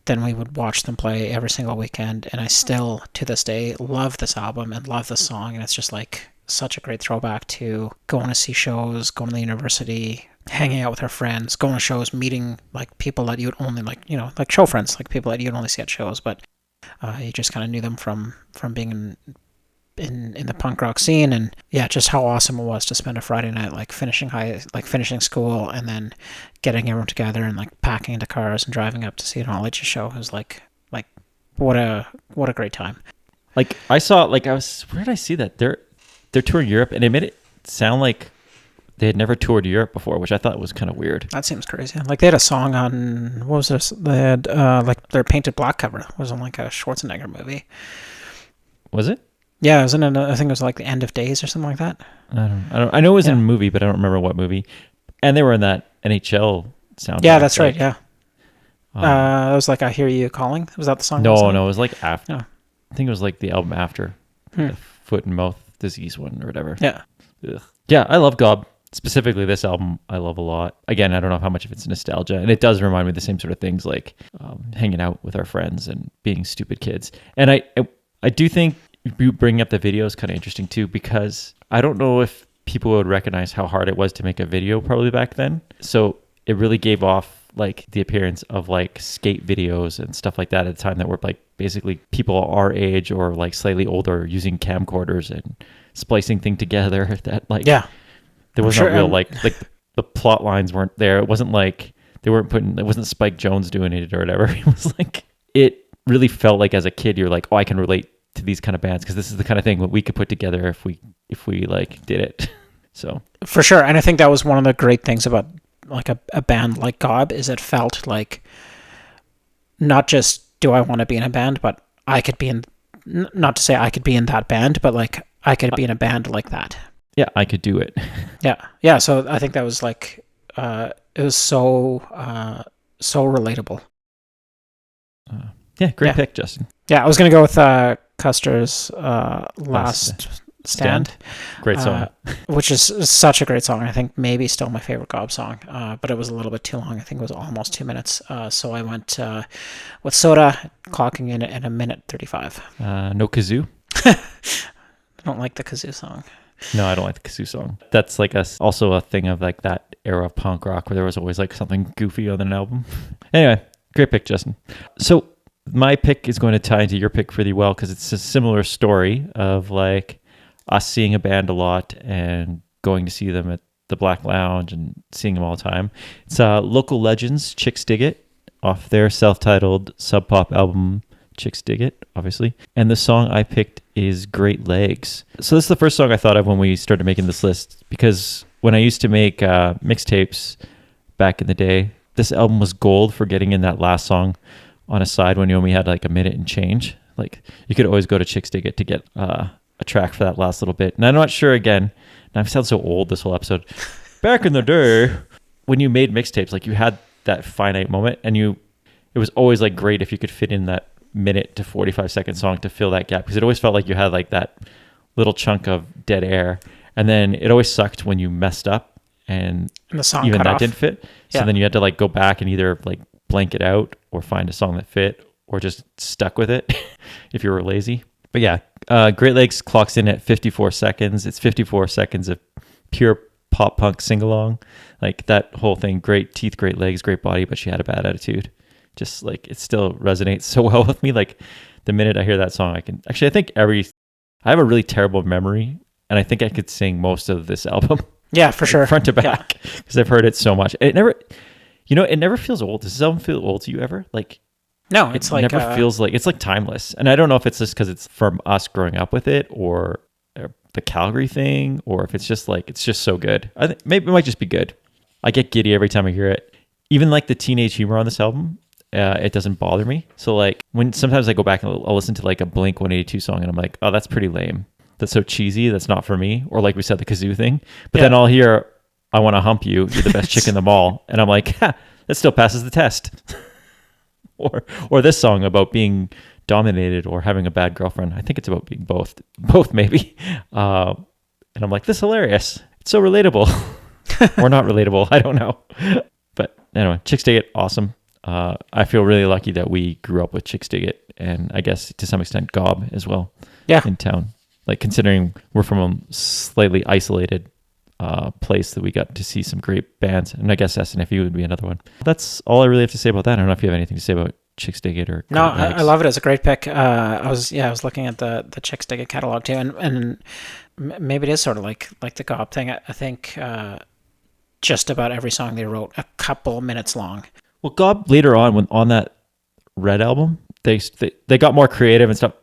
then we would watch them play every single weekend. And I still, to this day, love this album and love this song. And it's just, like, such a great throwback to going to see shows, going to the university, hanging out with our friends, going to shows, meeting like people that you'd only like show friends, like people that you'd only see at shows, but you just kind of knew them from being in the punk rock scene. And yeah, just how awesome it was to spend a Friday night like finishing school and then getting everyone together and like packing into cars and driving up to see an all-ages show. It was like what a great time. Like I saw, where did I see that? They're touring Europe, and it made it sound like they had never toured Europe before, which I thought was kind of weird. That seems crazy. Like they had a song on, what was this? They had like their Painted Black cover. It was on like a Schwarzenegger movie. Was it? Yeah, it was in I think it was like The End of Days or something like that. I know it was in a movie, but I don't remember what movie. And they were in that NHL soundtrack. Yeah, that's right. Yeah. It was like I Hear You Calling. Was that the song? No, it was like after. No. I think it was like the album after the Foot and Mouth Disease one or whatever. Yeah. Ugh. Yeah, I love Gob. Specifically, this album I love a lot. Again, I don't know how much of it's nostalgia, and it does remind me of the same sort of things, like hanging out with our friends and being stupid kids. And I do think you bringing up the video is kind of interesting too, because I don't know if people would recognize how hard it was to make a video probably back then. So it really gave off like the appearance of like skate videos and stuff like that at the time that were like basically people our age or like slightly older using camcorders and splicing things together that like there was not real like the plot lines weren't there. It wasn't like it wasn't Spike Jonze doing it or whatever. It was like, it really felt like as a kid you're like, oh, I can relate to these kind of bands, because this is the kind of thing that we could put together if we like did it. So For sure. And I think that was one of the great things about like a band like Gob, is it felt like not just do I want to be in a band, but I could be in, not to say I could be in that band, but like I could be in a band like that. yeah, I could do it. Yeah. So I think that was like, it was so relatable. Yeah, great Yeah. pick, Justin. Yeah, I was going to go with Custer's Last Stand. Great song. Which is such a great song. I think maybe still my favorite Gob song, but it was a little bit too long. I think it was almost 2 minutes. So I went with Soda, clocking in at 1:35. No kazoo. I don't like the kazoo song. No, I don't like the kazoo song. That's like also a thing of like that era of punk rock where there was always like something goofy on an album. Anyway, great pick, Justin. So my pick is going to tie into your pick pretty well, because it's a similar story of like us seeing a band a lot and going to see them at the Black Lounge and seeing them all the time. It's Local Legends, Chixdiggit, off their self-titled sub pop album Chixdiggit, obviously. And the song I picked is Great Legs. So this is the first song I thought of when we started making this list, because when I used to make mixtapes back in the day, this album was gold for getting in that last song on a side when you only had like a minute and change. Like you could always go to Chixdiggit to get a track for that last little bit. And I'm not sure, again, and I've sounded so old this whole episode, back in the day when you made mixtapes, like you had that finite moment, and it was always like great if you could fit in that minute to 45-second song to fill that gap, because it always felt like you had like that little chunk of dead air, and then it always sucked when you messed up and the song even cut that off. didn't fit. So Yeah. then you had to like go back and either like blank it out or find a song that fit, or just stuck with it if you were lazy. But yeah, Great Legs clocks in at 54 seconds. It's 54 seconds of pure pop punk sing-along. Like that whole thing, great teeth, great legs, great body, but she had a bad attitude. Just like it still resonates so well with me. Like the minute I hear that song, I think I have a really terrible memory, and I think I could sing most of this album. Yeah, for sure. Front to back, because I've heard it so much. It never feels old. Does this album feel old to you ever? Like, No, it's it like never feels like it's like timeless. And I don't know if it's just because it's from us growing up with it, or the Calgary thing, or if it's just like it's just so good. I think maybe it might just be good. I get giddy every time I hear it. Even like the teenage humor on this album, it doesn't bother me. So like when sometimes I go back and I'll listen to like a Blink 182 song and I'm like, oh, that's pretty lame. That's so cheesy. That's not for me. Or like we said, the kazoo thing. But then I'll hear, I want to hump you. You're the best chick in the mall. And I'm like, that still passes the test. or this song about being dominated or having a bad girlfriend. I think it's about being both maybe. And I'm like, this is hilarious. It's so relatable. Or not relatable. I don't know. But anyway, Chixdiggit, awesome. I feel really lucky that we grew up with Chixdiggit, and I guess to some extent Gob as well. Yeah. In town. Like considering we're from a slightly isolated place, that we got to see some great bands, and I guess SNFU would be another one. That's all I really have to say about that. I don't know if you have anything to say about Chixdiggit or No, I love it. It's a great pick. I was looking at the Chixdiggit catalog too, and maybe it is sort of like the Gob thing. I think just about every song they wrote a couple minutes long. Well, Gob later on that Red album, they got more creative and stuff.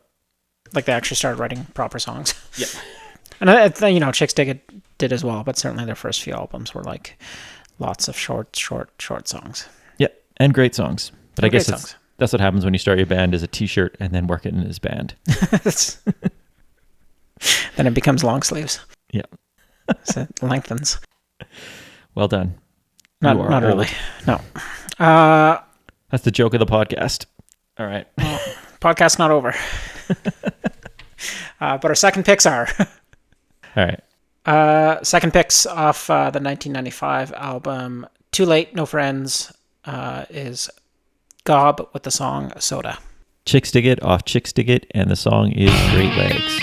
Like they actually started writing proper songs. Yeah. And I think, Chixdiggit did as well, but certainly their first few albums were like lots of short songs. Yeah, and great songs. But I guess songs. That's what happens when you start your band as a t-shirt and then work it in as band. Then it becomes long sleeves. Yeah. So it lengthens. Well done. Not really. No. That's the joke of the podcast. All right. Podcast's not over. But our second picks are. All right. Second picks off the 1995 album Too Late, No Friends is Gob with the song Soda. Chixdiggit off Chixdiggit, and the song is Great Legs.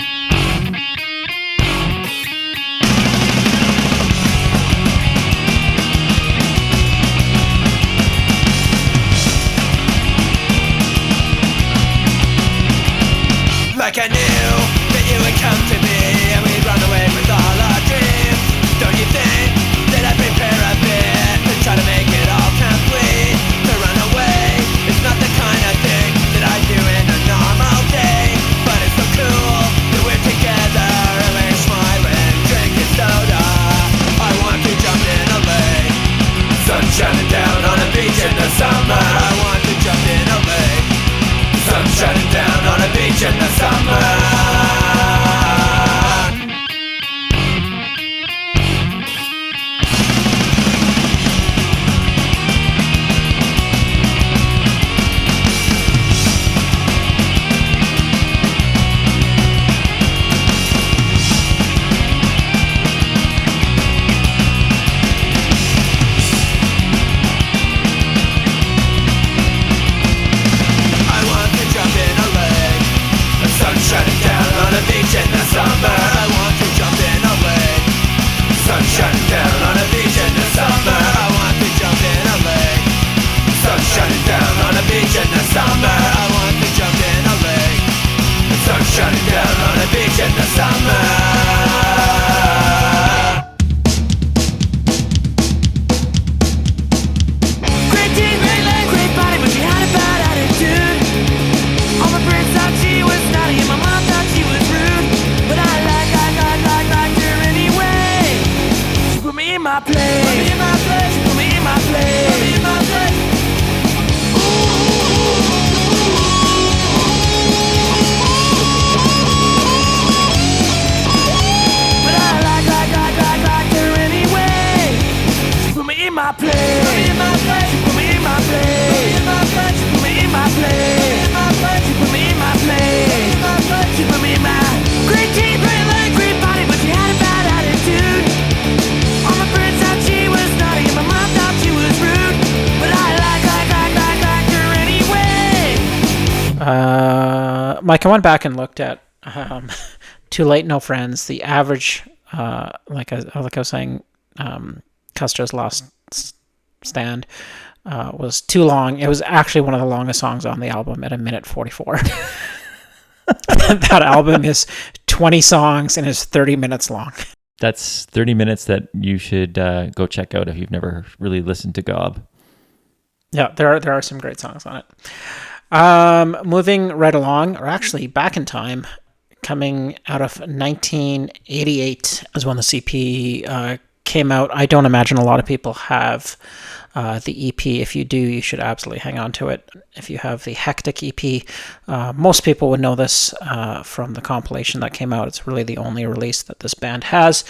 Like I knew that you would come to me and we'd run away with all our dreams. Don't you think that I'd prepare a bit to try to make it all complete? To run away, it's not the kind of thing that I do in a normal day, but it's so cool my place. Put me in my place. Put me in my place. Put me in my place. But I like her anyway. She put me in my place. Put me in my place. She put me in my place. Put me in my place. She put me in my place. She put me in my place. She put me in my great teeth, great leg, great body, but she had a bad attitude. All my friends thought she was naughty, and my mom thought she was rude. But I like her anyway. Mike, I went back and looked at Too Late No Friends. The average, like I was saying, Custer's Last Stand was too long. It was actually one of the longest songs on the album at 1:44. That album is 20 songs and is 30 minutes long. That's 30 minutes that you should go check out if you've never really listened to Gob. Yeah, there are some great songs on it. Moving right along, or actually back in time, coming out of 1988 is when the CP came out. I don't imagine a lot of people have the EP. If you do, you should absolutely hang on to it. If you have the Hectic EP, most people would know this from the compilation that came out. It's really the only release that this band has.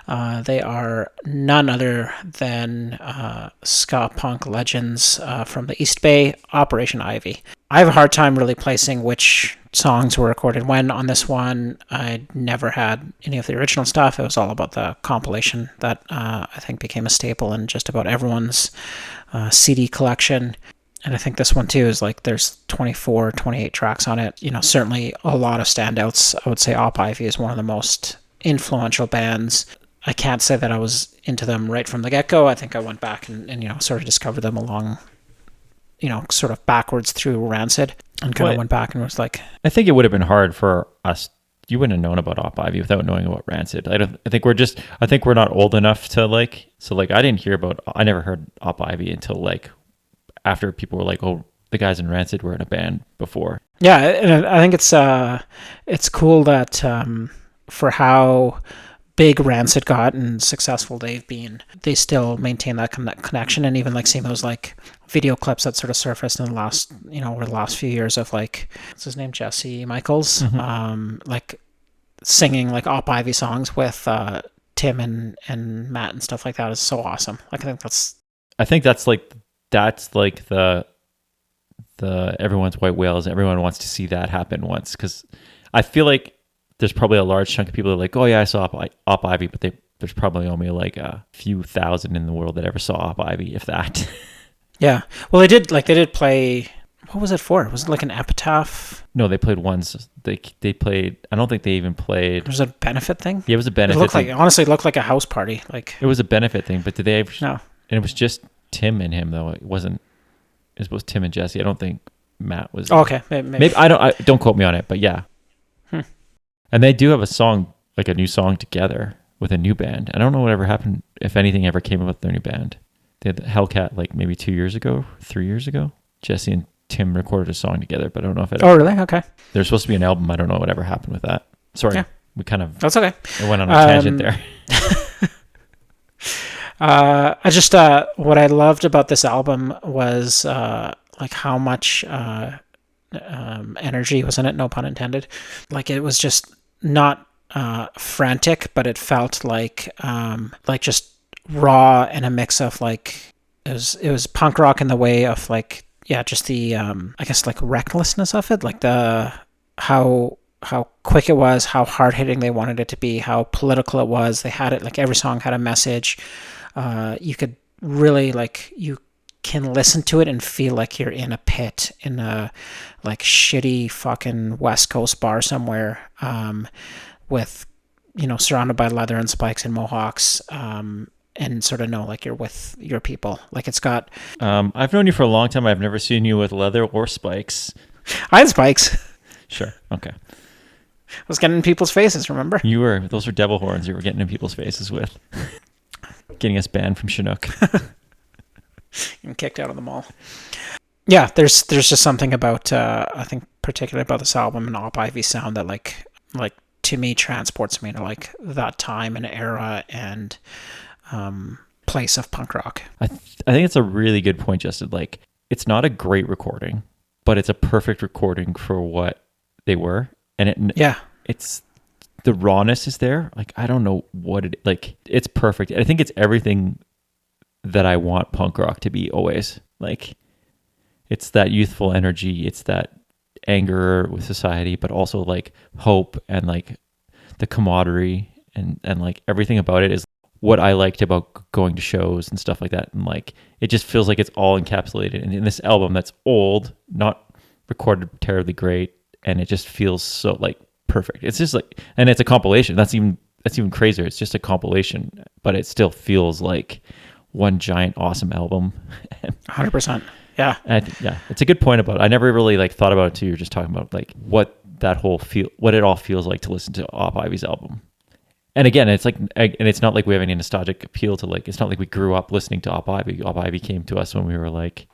They are none other than ska punk legends from the East Bay, Operation Ivy. I have a hard time really placing which songs were recorded when. On this one, I never had any of the original stuff. It was all about the compilation that I think became a staple in just about everyone's CD collection. And I think this one too is like there's 24, 28 tracks on it. You know, certainly a lot of standouts. I would say Op Ivy is one of the most influential bands. I can't say that I was into them right from the get-go. I think I went back and you know, sort of discovered them along, you know, sort of backwards through Rancid, and kind of went back and was like, I think it would have been hard for us. You wouldn't have known about Op Ivy without knowing about Rancid. I think we're not old enough to like. So like, I never heard Op Ivy until like after people were like, oh, the guys in Rancid were in a band before. Yeah, and I think it's cool that for how big Rancid got and successful they've been, they still maintain that connection. And even like seeing those like video clips that sort of surfaced in the last, you know, over the last few years of like, what's his name, Jesse Michaels, like singing like Op Ivy songs with Tim and Matt and stuff like that is so awesome. Like I think that's like the everyone's white whales. Everyone wants to see that happen once, because I feel like there's probably a large chunk of people that are like, oh yeah, I saw Op Ivy, but there's probably only like a few thousand in the world that ever saw Op Ivy, if that. Yeah. Well, they did play. What was it for? Was it like an epitaph? No, they played ones. They played. I don't think they even played. It was a benefit thing. Yeah, it was a benefit. Honestly, it looked like a house party. Like it was a benefit thing, but did they? No. And it was just Tim and him though. It wasn't. It was Tim and Jesse. I don't think Matt was. Oh, okay. Maybe. I don't quote me on it, but yeah. And they do have a song, like a new song together with a new band. I don't know whatever happened, if anything ever came about their new band. They had the Hellcat like maybe 3 years ago. Jesse and Tim recorded a song together, but I don't know if it. Oh, really? Okay. There's supposed to be an album. I don't know whatever happened with that. Sorry. Yeah. We kind of. That's okay. It went on a tangent there. I just what I loved about this album was like how much energy was in it. No pun intended. Like it was just not frantic, but it felt like just raw, and a mix of like it was punk rock in the way of like, yeah, just the I guess like recklessness of it, like the how quick it was, how hard hitting they wanted it to be, how political it was. They had it like every song had a message. You could really like, you can listen to it and feel like you're in a pit in a like shitty fucking West Coast bar somewhere, with, you know, surrounded by leather and spikes and mohawks, and sort of know like you're with your people. Like it's got. I've known you for a long time. I've never seen you with leather or spikes. I had spikes. Sure. Okay. I was getting in people's faces, remember? Those were devil horns you were getting in people's faces with. Getting us banned from Chinook. And kicked out of the mall. Yeah, there's just something about I think particularly about this album and Op Ivy sound that like to me transports me to like that time and era, and place of punk rock. I think it's a really good point, Justin. Like, it's not a great recording, but it's a perfect recording for what they were. And it's the rawness is there. Like, I don't know what it like. It's perfect. I think it's everything that I want punk rock to be always. Like, it's that youthful energy. It's that anger with society, but also like hope and like the camaraderie and like everything about it is what I liked about going to shows and stuff like that. And like, it just feels like it's all encapsulated in this album that's old, not recorded terribly great. And it just feels so like perfect. It's just like, and it's a compilation. That's even crazier. It's just a compilation, but it still feels like one giant awesome album. 100%. Yeah. It's a good point about it. I never really like thought about it too. You're just talking about like what it all feels like to listen to Op Ivy's album. And again, it's like, and it's not like we have any nostalgic appeal to like, it's not like we grew up listening to Op Ivy. Op Ivy came to us when we were like,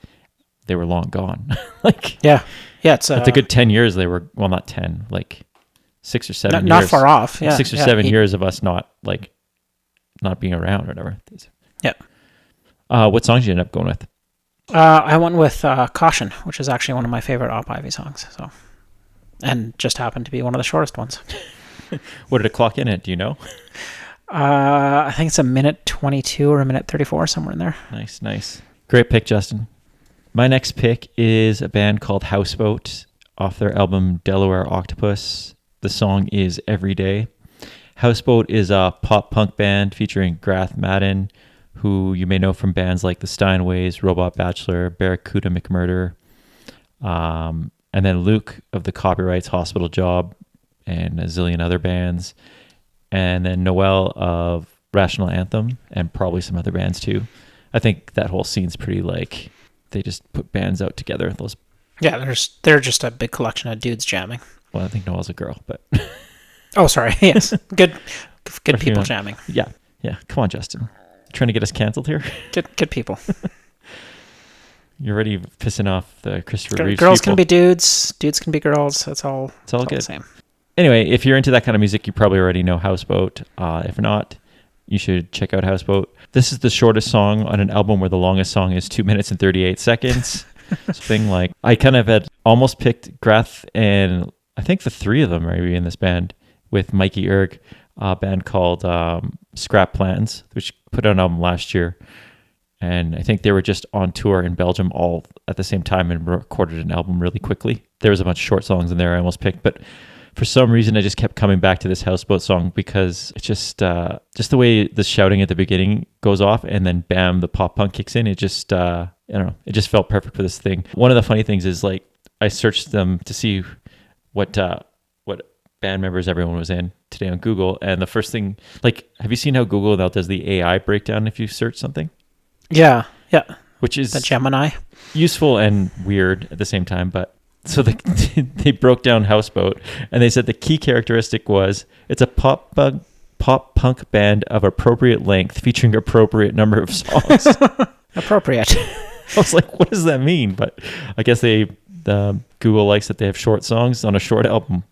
they were long gone. Like, it's a good 10 years. They were, well, not 10, like 6 or 7 years. Not far off. Yeah. 6 or 7 years of us not being around or whatever. Yeah. What songs did you end up going with? I went with Caution, which is actually one of my favorite Op Ivy songs. So, and just happened to be one of the shortest ones. What did it clock in at? Do you know? I think it's a minute 22 or a minute 34, somewhere in there. Nice. Great pick, Justin. My next pick is a band called Houseboat off their album Delaware Octopus. The song is Every Day. Houseboat is a pop punk band featuring Grath Madden, who you may know from bands like The Steinways, Robot Bachelor, Barracuda McMurder, and then Luke of the Copyrights Hospital Job, and a zillion other bands, and then Noel of Rational Anthem, and probably some other bands too. I think that whole scene's pretty like, they just put bands out together. They're just a big collection of dudes jamming. Well, I think Noel's a girl, but oh, sorry. Yes, good people jamming. Yeah. Come on, Justin. Trying to get us canceled here? Good people. You're already pissing off the Christopher Reeves Girls people. can be dudes good. It's all good. the same. Anyway, if you're into that kind of music, you probably already know Houseboat. If not, you should check out Houseboat. This is the shortest song on an album where the longest song is 2 minutes and 38 seconds. Something like, I kind of had almost picked Grath and I think the three of them maybe in this band with Mikey Erg, a band called Scrap Plans, which put out an album last year. And I think they were just on tour in Belgium all at the same time and recorded an album really quickly. There was a bunch of short songs in there I almost picked, but for some reason I just kept coming back to this Houseboat song because it's just the way the shouting at the beginning goes off and then bam, the pop punk kicks in. It just, I don't know, it just felt perfect for this thing. One of the funny things is like, I searched them to see what band members everyone was in today on Google. And the first thing, like, have you seen how Google now does the AI breakdown if you search something? Yeah. Which is the Gemini. Useful and weird at the same time. But so they broke down Houseboat and they said the key characteristic was it's a pop punk band of appropriate length featuring appropriate number of songs. Appropriate. I was like, what does that mean? But I guess Google likes that they have short songs on a short album.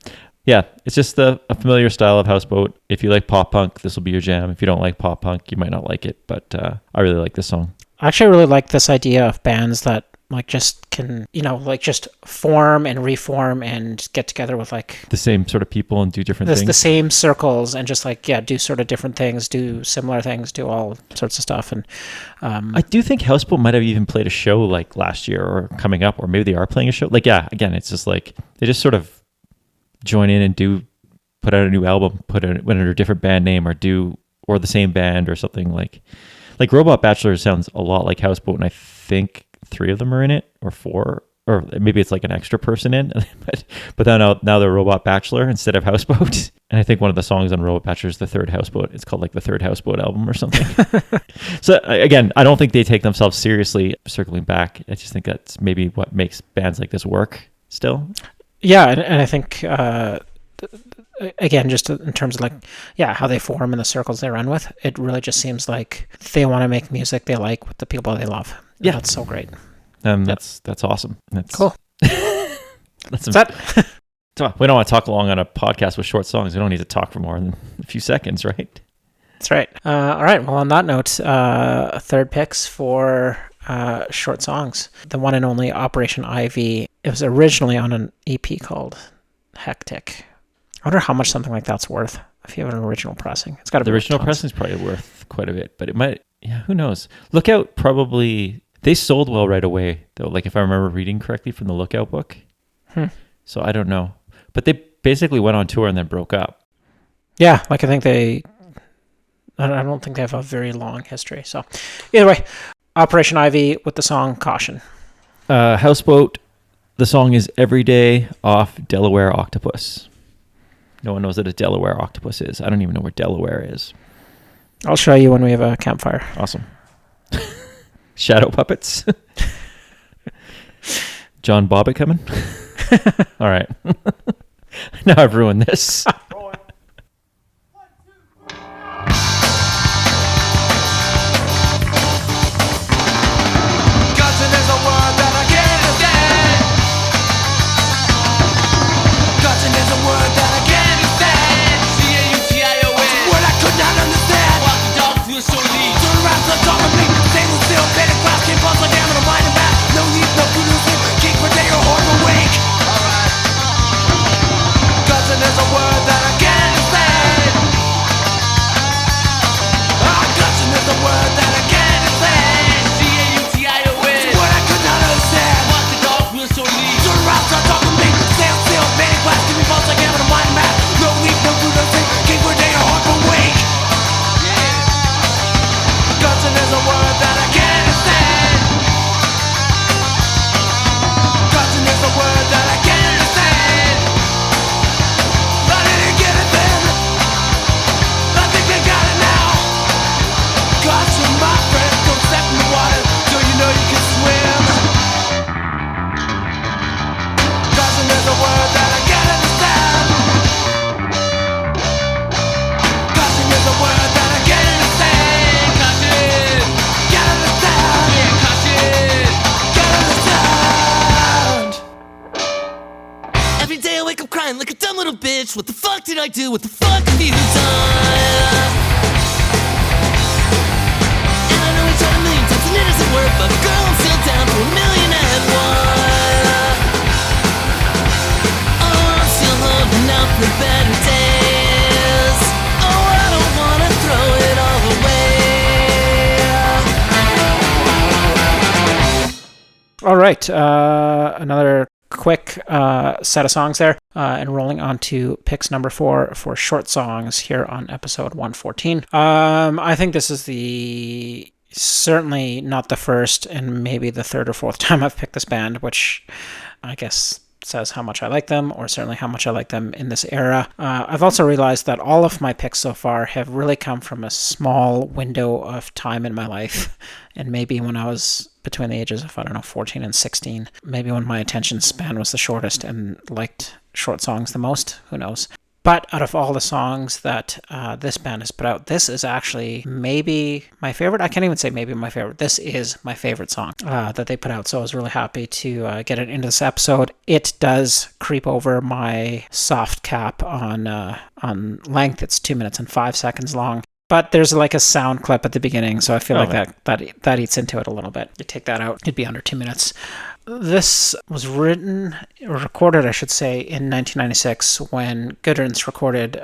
Yeah, it's just a familiar style of Houseboat. If you like pop punk, this will be your jam. If you don't like pop punk, you might not like it. But I really like this song. I actually really like this idea of bands that like just can, like just form and reform and get together with like the same sort of people and do different things. The same circles and just like, do sort of different things, do similar things, do all sorts of stuff. And I do think Houseboat might have even played a show like last year or coming up, or maybe they are playing a show. Like, yeah, again, it's just like they just sort of join in and put out a new album, put it under a different band name or the same band or something like Robot Bachelor sounds a lot like Houseboat, and I think 3 of them are in it or 4, or maybe it's like an extra person in, but now they're Robot Bachelor instead of Houseboat. And I think one of the songs on Robot Bachelor is the third Houseboat. It's called like the third Houseboat album or something. So again, I don't think they take themselves seriously. Circling back, I just think that's maybe what makes bands like this work still. Yeah, and I think again, just in terms of like, how they form in the circles they run with, it really just seems like they want to make music they like with the people they love. Yeah, that's so great. That's awesome. That's cool. We don't want to talk long on a podcast with short songs. We don't need to talk for more than a few seconds, right? That's right. All right. Well, on that note, third picks for short songs. The one and only Operation Ivy. It was originally on an EP called Hectic. I wonder how much something like that's worth if you have an original pressing. It's got to be The original tons. pressing is probably worth quite a bit, but it might, yeah, who knows? Lookout probably, they sold well right away, though, like if I remember reading correctly from the Lookout book. So I don't know. But they basically went on tour and then broke up. Yeah, like I don't think they have a very long history. So either way, Operation Ivy with the song Caution. Houseboat, the song is Every Day off Delaware Octopus. No one knows what a Delaware octopus is. I don't even know where Delaware is. I'll show you when we have a campfire. Awesome. Shadow puppets. John Bobbitt coming? All right. Now I've ruined this. Caution is a word that I can't understand. Caution is a word that I can't understand. C-A-U-T-I-O-N. It's a word I could not understand. Walk the dog through a short lead. Turn around, start talking to me. Stainless steel, painted glass, can't pause like I'm in a mind and back. No need, no food, no sleep. Keep for day or horror awake. Alright. Caution is a word that I can't understand. Caution is a word that I can't understand. C-A-U-T-I-O-N. It's a word I could not understand. Walk the dog through a short lead. Turn around, start talking to me. Stainless steel, painted glass, give me pulse like I'm in a mind map. No leave, no food, no sleep. Keep for day or horror awake. Caution is a word that I can't understand. Caution is a word that I can't understand. I didn't get it then. I think I got it now. Caution, my friend, don't step in the water till you know you can swim. Caution is a word that I can't understand. Caution is a word that I can't understand. Caution, can't understand. Yeah, caution, can't understand. Every day I wake up crying like a dumb little bitch. What the fuck did I do? What the fuck have you done? And I know we tried a million times and it doesn't work, but girl, I'm still down for a million and one. Oh, I'm still holding out for better days. Oh, I don't wanna throw it all away. All right, another quick set of songs there, and rolling on to picks number 4 for short songs here on episode 114. I think this is certainly not the first and maybe the third or fourth time I've picked this band, which I guess says how much I like them, or certainly how much I like them in this era. I've also realized that all of my picks so far have really come from a small window of time in my life, and maybe when I was between the ages of, 14 and 16, maybe when my attention span was the shortest and liked short songs the most, who knows. But out of all the songs that this band has put out, this is actually maybe my favorite. I can't even say maybe my favorite. This is my favorite song that they put out. So I was really happy to get it into this episode. It does creep over my soft cap on length. It's 2 minutes and 5 seconds long. But there's like a sound clip at the beginning, so I feel that eats into it a little bit. You take that out, it'd be under 2 minutes. This was written, or recorded, I should say, in 1996 when Riddance recorded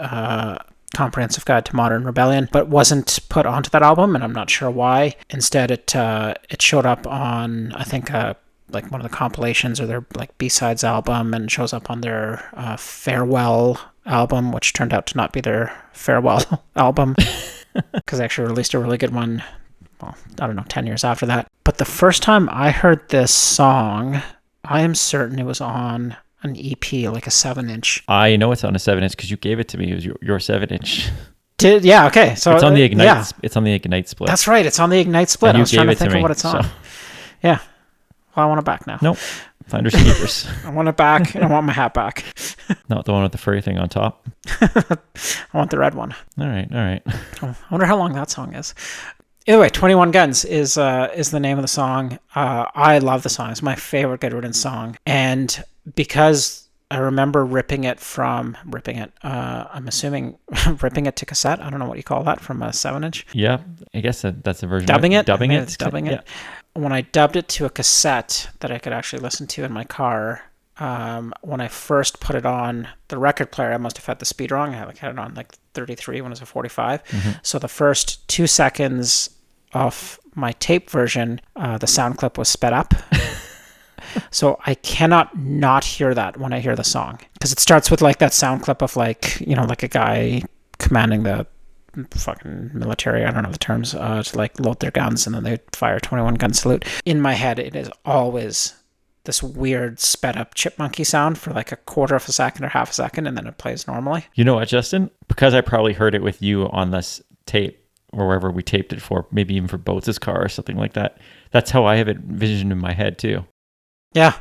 Comprehensive Guide to Modern Rebellion, but wasn't put onto that album, and I'm not sure why. Instead, it showed up on, I think, like one of the compilations or their like B-sides album, and shows up on their Farewell album, which turned out to not be their Farewell album, because they actually released a really good one, well, I don't know, 10 years after that. But the first time I heard this song, I am certain it was on an EP, like a 7-inch. I know it's on a 7-inch because you gave it to me. It was your 7-inch. Yeah, okay. So it's on the Ignite. Yeah. It's on the Ignite split. That's right. It's on the Ignite split. I was trying to think of what it's on. So. Yeah. Well, I want it back now. Nope. Finders keepers. I want it back, and I want my hat back. Not the one with the furry thing on top. I want the red one. All right. I wonder how long that song is. Either way, 21 Guns is the name of the song. I love the song. It's my favorite Riddance song. And because I remember ripping it. I'm assuming ripping it to cassette. I don't know what you call that, from a 7-inch. Yeah, I guess that's the version. Dubbing it. Dubbing it. It's dubbing it. Yeah. When I dubbed it to a cassette that I could actually listen to in my car, when I first put it on the record player, I must have had the speed wrong. I had it on like 33 when it was a 45. So the first 2 seconds of my tape version, the sound clip was sped up. So I cannot not hear that when I hear the song, because it starts with like that sound clip of like, like a guy commanding the fucking military, I don't know the terms, to like load their guns, and then they fire 21 gun salute. In my head, it is always this weird sped up chipmunky sound for like a quarter of a second or half a second, and then it plays normally. You know what, Justin? Because I probably heard it with you on this tape, or wherever we taped it for, maybe even for Boats' car or something like that. That's how I have it envisioned in my head too. Yeah.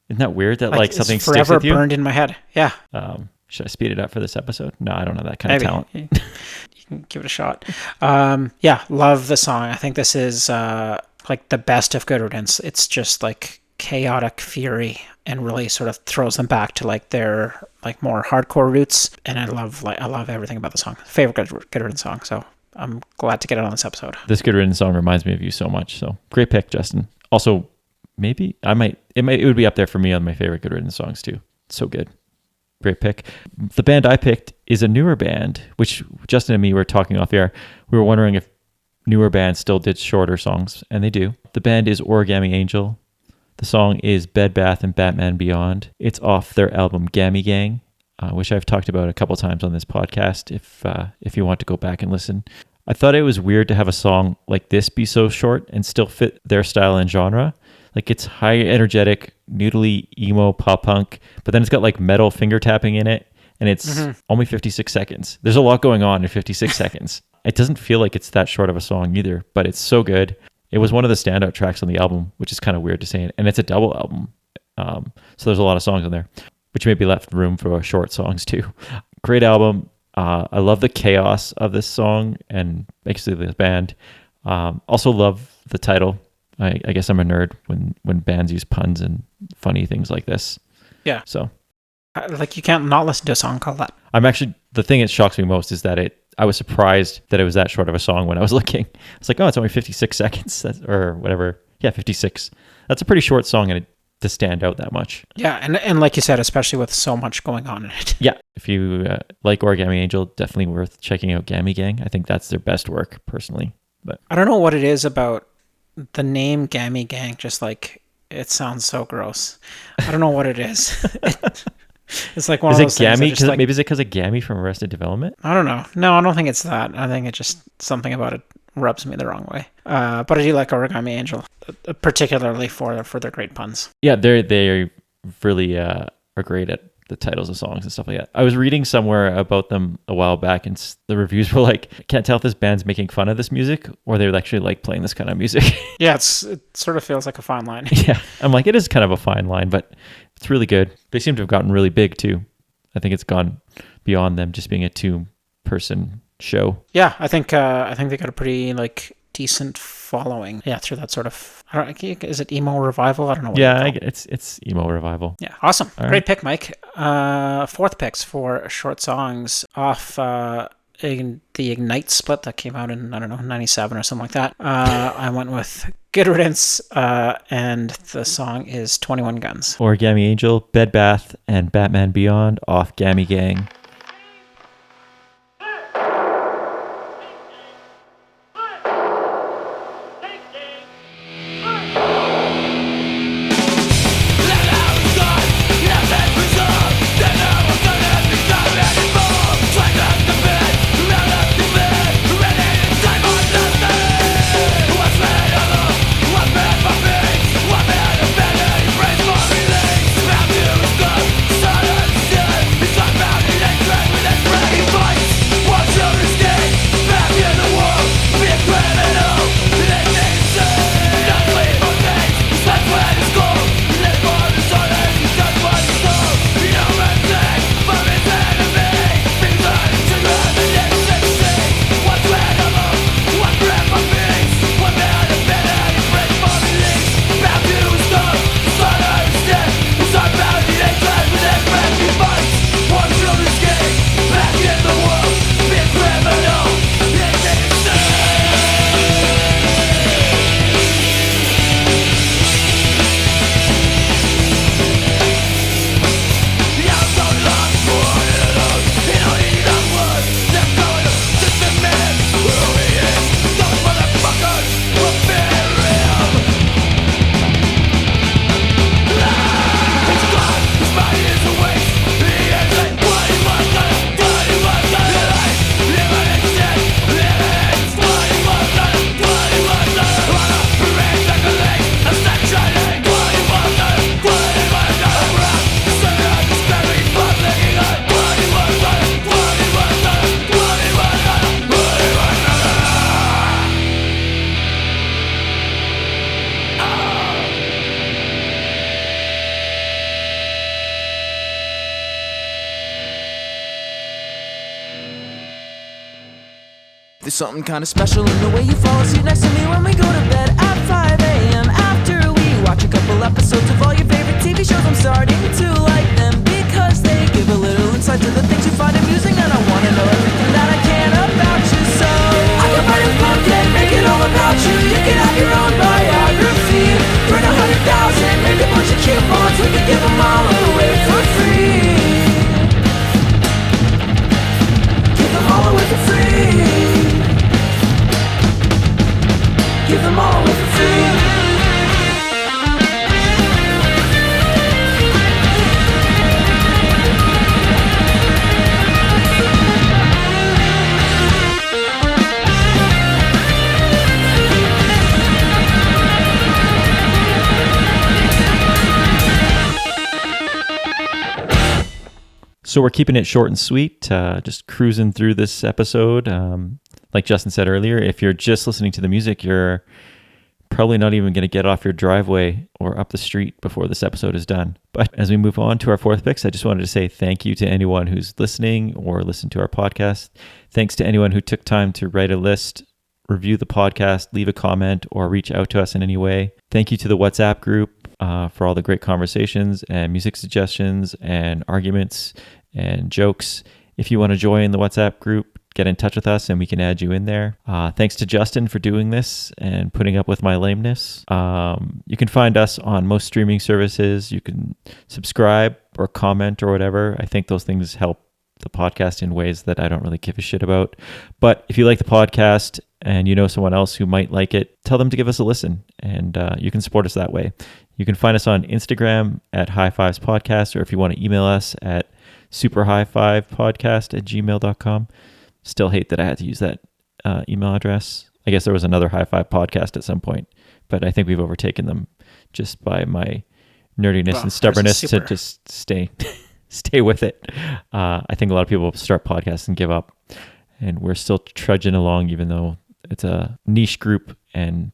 Isn't that weird that like something it's forever sticks with you? burned in my head. Yeah. Should I speed it up for this episode? No, I don't have that kind of talent. You can give it a shot. Yeah, love the song. I think this is like the best of Good Riddance. It's just like chaotic fury and really sort of throws them back to like their like more hardcore roots. And I love everything about the song. Favorite Good Riddance song. So I'm glad to get it on this episode. This Good Riddance song reminds me of you so much. So great pick, Justin. Also, maybe it would be up there for me on my favorite Good Riddance songs too. So good. Great pick. The band I picked is a newer band, which Justin and me were talking off air. We were wondering if newer bands still did shorter songs, and they do. The band is Origami Angel. The song is Bed Bath and Batman Beyond. It's off their album Gammy Gang, which I've talked about a couple times on this podcast if you want to go back and listen. I thought it was weird to have a song like this be so short and still fit their style and genre. Like, it's high energetic, noodly emo pop punk, but then it's got like metal finger tapping in it, and it's only 56 seconds. There's a lot going on in 56 seconds. It doesn't feel like it's that short of a song either, but it's so good. It was one of the standout tracks on the album, which is kind of weird to say, and it's a double album. So there's a lot of songs on there, which maybe left room for short songs too. Great album. I love the chaos of this song and basically the band. Also love the title. I guess I'm a nerd when bands use puns and funny things like this. Yeah. So, like, you can't not listen to a song called that. The thing that shocks me most is that I was surprised that it was that short of a song when I was looking. It's like, oh, it's only 56 seconds or whatever. Yeah, 56. That's a pretty short song to stand out that much. Yeah, and like you said, especially with so much going on in it. Yeah, if you like Origami Angel, definitely worth checking out Gammy Gang. I think that's their best work, personally. But I don't know what it is about the name Gammy Gang, just like, it sounds so gross. I don't know what it is. It's like one of those things. Is it Gammy? Maybe is it because of Gammy from Arrested Development? I don't know. No, I don't think it's that. I think it's just something about it rubs me the wrong way. But I do like Origami Angel, particularly for their great puns. Yeah, they really are great at the titles of songs and stuff like that. I was reading somewhere about them a while back, and the reviews were like, I can't tell if this band's making fun of this music or they actually like playing this kind of music. Yeah, it sort of feels like a fine line. Yeah, I'm like, it is kind of a fine line, but it's really good. They seem to have gotten really big too. I think it's gone beyond them just being a 2-person show. Yeah, I think they got a pretty like decent following. Yeah, through that sort of, is it emo revival? I don't know. It's emo revival. Yeah, awesome. All Great pick, Mike. Fourth picks for short songs off the Ignite split that came out in, I don't know, 97 or something like that. I went with Good Riddance, and the song is 21 Guns. Origami Angel, Bed Bath, and Batman Beyond off Gammy Gang. It's something kind of special in the way you fall asleep next to me when we go to bed at 5 a.m. After we watch a couple episodes of all your favorite TV shows, I'm starting to like them because they give a little insight to the things you find amusing, and I want to know everything that I can about you. So I can write a book and make it all about you. You can have your own biography. Burn 100,000, make a bunch of coupons. We can give them all away for free. Give them all away for free. Give them all away for free. So we're keeping it short and sweet, just cruising through this episode. Like Justin said earlier, if you're just listening to the music, you're probably not even going to get off your driveway or up the street before this episode is done. But as we move on to our fourth picks, I just wanted to say thank you to anyone who's listening or listened to our podcast. Thanks to anyone who took time to write a list, review the podcast, leave a comment, or reach out to us in any way. Thank you to the WhatsApp group for all the great conversations and music suggestions and arguments and jokes. If you want to join the WhatsApp group, get in touch with us and we can add you in there. Thanks to Justin for doing this and putting up with my lameness. You can find us on most streaming services. You can subscribe or comment or whatever. I think those things help the podcast in ways that I don't really give a shit about. But if you like the podcast and you know someone else who might like it, tell them to give us a listen, and you can support us that way. You can find us on Instagram at High Fives Podcast, or if you want to email us at superhighfivepodcast@gmail.com. Still hate that I had to use that email address. I guess there was another High Five podcast at some point, but I think we've overtaken them just by my nerdiness and stubbornness to just stay with it. I think a lot of people start podcasts and give up, and we're still trudging along, even though it's a niche group and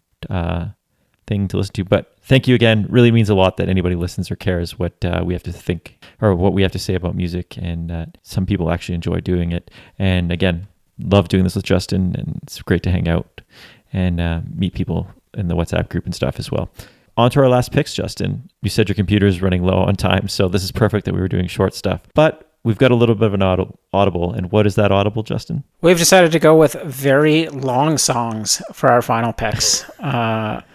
thing to listen to. But thank you again. Really means a lot that anybody listens or cares what we have to think or what we have to say about music, and some people actually enjoy doing it. And again, love doing this with Justin, and it's great to hang out and meet people in the WhatsApp group and stuff as well. On to our last picks, Justin. You said your computer is running low on time, so this is perfect that we were doing short stuff. But we've got a little bit of an audible. And what is that audible, Justin? We've decided to go with very long songs for our final picks.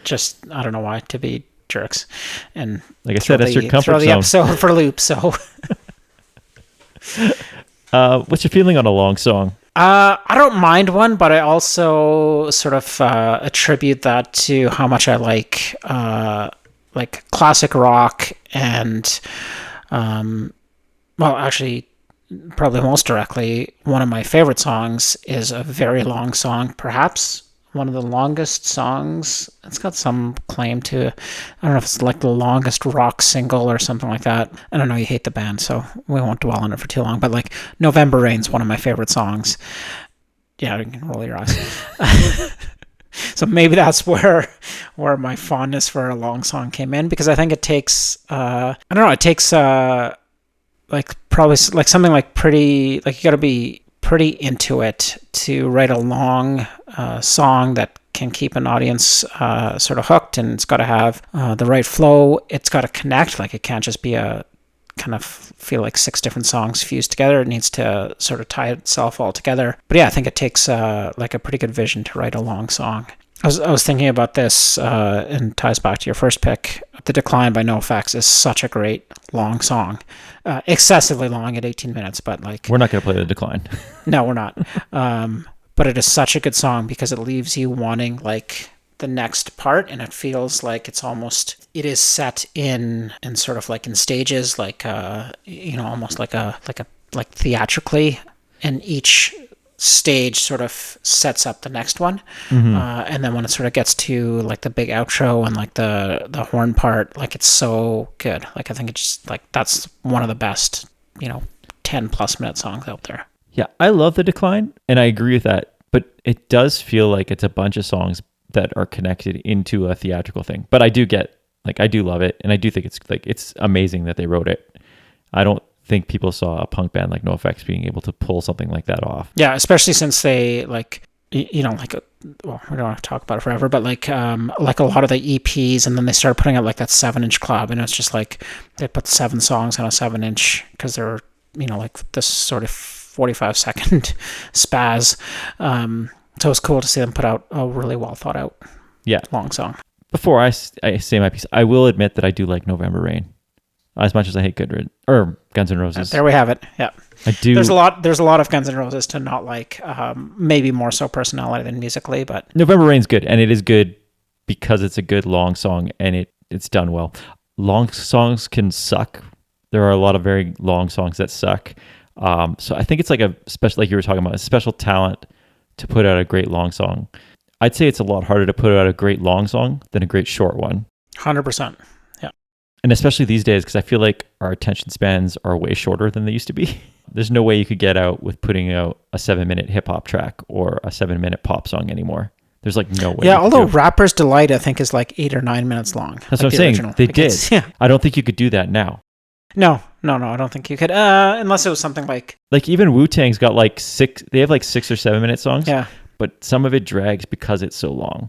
Just, I don't know why, to be jerks. And like I said, that's your comfort throw the zone. episode for loop, so... What's your feeling on a long song? I don't mind one, but I also sort of attribute that to how much I like classic rock and, well, actually, probably most directly, one of my favorite songs is a very long song, perhaps one of the longest songs. It's got some claim to, I don't know if it's like the longest rock single or something like that. I don't know, you hate the band, so we won't dwell on it for too long, but like November Rain's one of my favorite songs. Yeah, you can roll your eyes. So maybe that's where my fondness for a long song came in, because I think it takes, I don't know, it takes like probably like something like pretty, like you got to be pretty into it to write a long song that can keep an audience sort of hooked, and it's got to have the right flow. It's got to connect. Like it can't just be a kind of feel like 6 different songs fused together. It needs to sort of tie itself all together. But yeah, I think it takes like a pretty good vision to write a long song. I was thinking about this, and ties back to your first pick. The Decline by NOFX is such a great long song. Excessively long at 18 minutes, but like... We're not going to play The Decline. No, we're not. But it is such a good song because it leaves you wanting like the next part, and it feels like it's almost, it is set in sort of like in stages, like, almost like theatrically, and each stage sort of sets up the next one. Mm-hmm. And then when it sort of gets to like the big outro and like the horn part, like it's so good. Like I think it's just like, that's one of the best, 10+ minute songs out there. Yeah, I love The Decline, and I agree with that, but it does feel like it's a bunch of songs that are connected into a theatrical thing. But I do love it, and I do think it's amazing that they wrote it. I don't think people saw a punk band like NOFX being able to pull something like that off. Yeah, especially since they like like, well, we don't have to talk about it forever, but like a lot of the EPs, and then they started putting out like that 7-inch club, and it's just like they put 7 songs on a 7-inch because they're, like this sort of 45-second spaz. So it's cool to see them put out a really well thought out long song. Before I say my piece, I will admit that I do like November Rain as much as I hate Guns N' Roses. There we have it. Yeah, I do. There's a lot of Guns N' Roses to not like. Maybe more so personality than musically, but November Rain's good, and it is good because it's a good long song and it's done well. Long songs can suck. There are a lot of very long songs that suck. So I think it's like a special, like you were talking about, a special talent to put out a great long song. I'd say it's a lot harder to put out a great long song than a great short one. 100%. Yeah. And especially these days, because I feel like our attention spans are way shorter than they used to be. There's no way you could get out with putting out a 7-minute hip hop track or a 7-minute pop song anymore. There's like no way. Yeah, although Rapper's Delight, I think, is like 8 or 9 minutes long. That's what I'm saying. Original. They did. Yeah. I don't think you could do that now. No, I don't think you could. Unless it was something like even Wu-Tang's got like 6. They have like 6 or 7 minute songs. Yeah. But some of it drags because it's so long.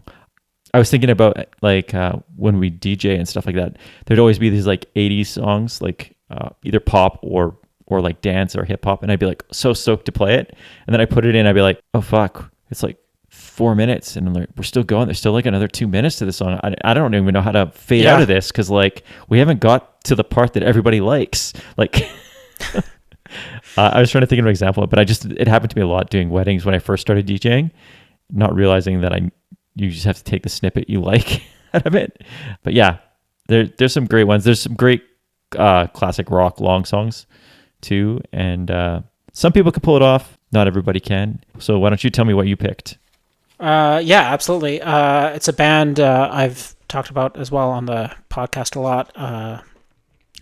I was thinking about like when we DJ and stuff like that. There'd always be these like 80s songs, like either pop or like dance or hip hop, and I'd be like so stoked to play it. And then I put it in, I'd be like, oh fuck, it's like 4 minutes, and I'm like, we're still going. There's still like another 2 minutes to the song. I don't even know how to fade out of this because like we haven't got to the part that everybody likes. Like, I was trying to think of an example, but it happened to me a lot doing weddings when I first started DJing, not realizing that you just have to take the snippet you like out of it. But yeah, there's some great ones. There's some great classic rock long songs too, and some people can pull it off. Not everybody can. So why don't you tell me what you picked? Yeah, absolutely. It's a band I've talked about as well on the podcast a lot.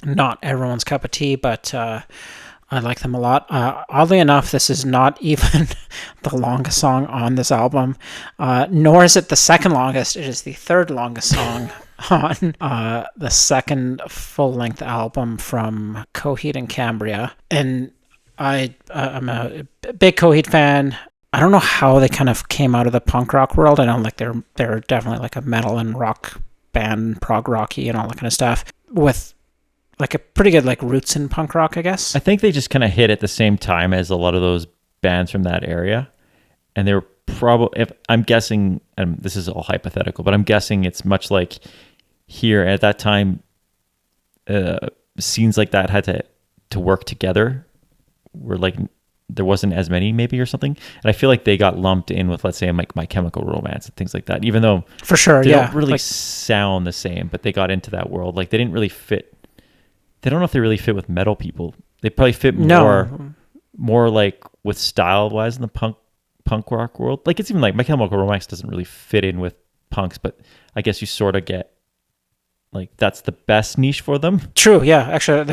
Not everyone's cup of tea, but I like them a lot. Oddly enough, this is not even the longest song on this album, nor is it the second longest. It is the third longest song on the second full-length album from Coheed and Cambria. And I'm a big Coheed fan. I don't know how they kind of came out of the punk rock world. I know like they're definitely like a metal and rock band, prog rocky and all that kind of stuff, with like a pretty good like roots in punk rock, I guess. I think they just kind of hit at the same time as a lot of those bands from that area, and they were probably, if I'm guessing, and this is all hypothetical, but I'm guessing it's much like here at that time. Scenes like that had to work together, where like there wasn't as many maybe or something, and I feel like they got lumped in with, let's say, like My Chemical Romance and things like that, even though for sure they don't really sound the same, but they got into that world. Like they didn't really fit. They don't know if they really fit with metal people. They probably fit more like with style wise in the punk rock world. Like it's even like My Chemical Romance doesn't really fit in with punks, but I guess you sort of get like that's the best niche for them. True, yeah. Actually,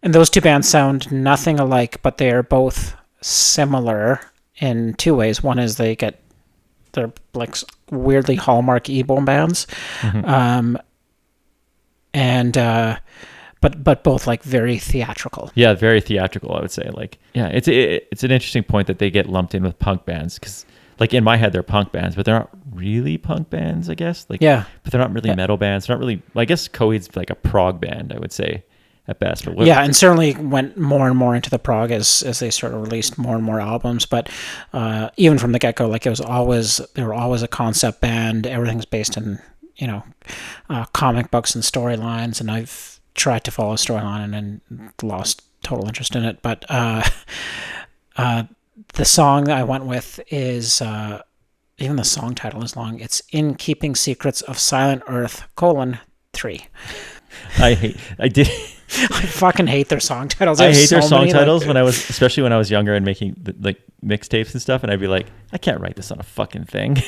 and those two bands sound nothing alike, but they are both similar in two ways. One is they're like weirdly Hallmark emo bands, but both like very theatrical. Yeah, very theatrical, I would say. Like, yeah, it's an interesting point that they get lumped in with punk bands, because like in my head they're punk bands, but they're not really punk bands, I guess. Like, yeah, but they're not really metal bands. They're not really. I guess Coheed's like a prog band, I would say, at best. But and certainly went more and more into the prog as they sort of released more and more albums. But even from the get go, like they were always a concept band. Everything's based in comic books and storylines, and I've tried to follow a storyline and lost total interest in it. But the song that I went with is even the song title is long. It's In Keeping Secrets of Silent Earth: 3. I fucking hate their song titles. I hate their song titles especially when I was younger and making like mixtapes and stuff, and I'd be like, I can't write this on a fucking thing.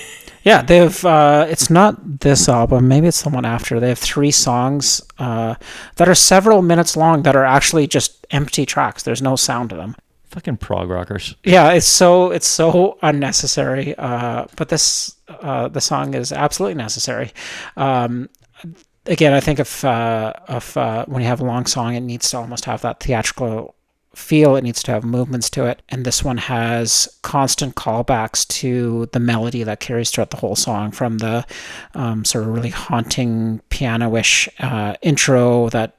Yeah, they've it's not this album, maybe it's the one after. They have 3 songs that are several minutes long that are actually just empty tracks. There's no sound to them. Fucking prog rockers. Yeah, it's so unnecessary. But the song is absolutely necessary. Again, I think if when you have a long song, it needs to almost have that theatrical feel, it needs to have movements to it, and this one has constant callbacks to the melody that carries throughout the whole song, from the sort of really haunting piano-ish intro that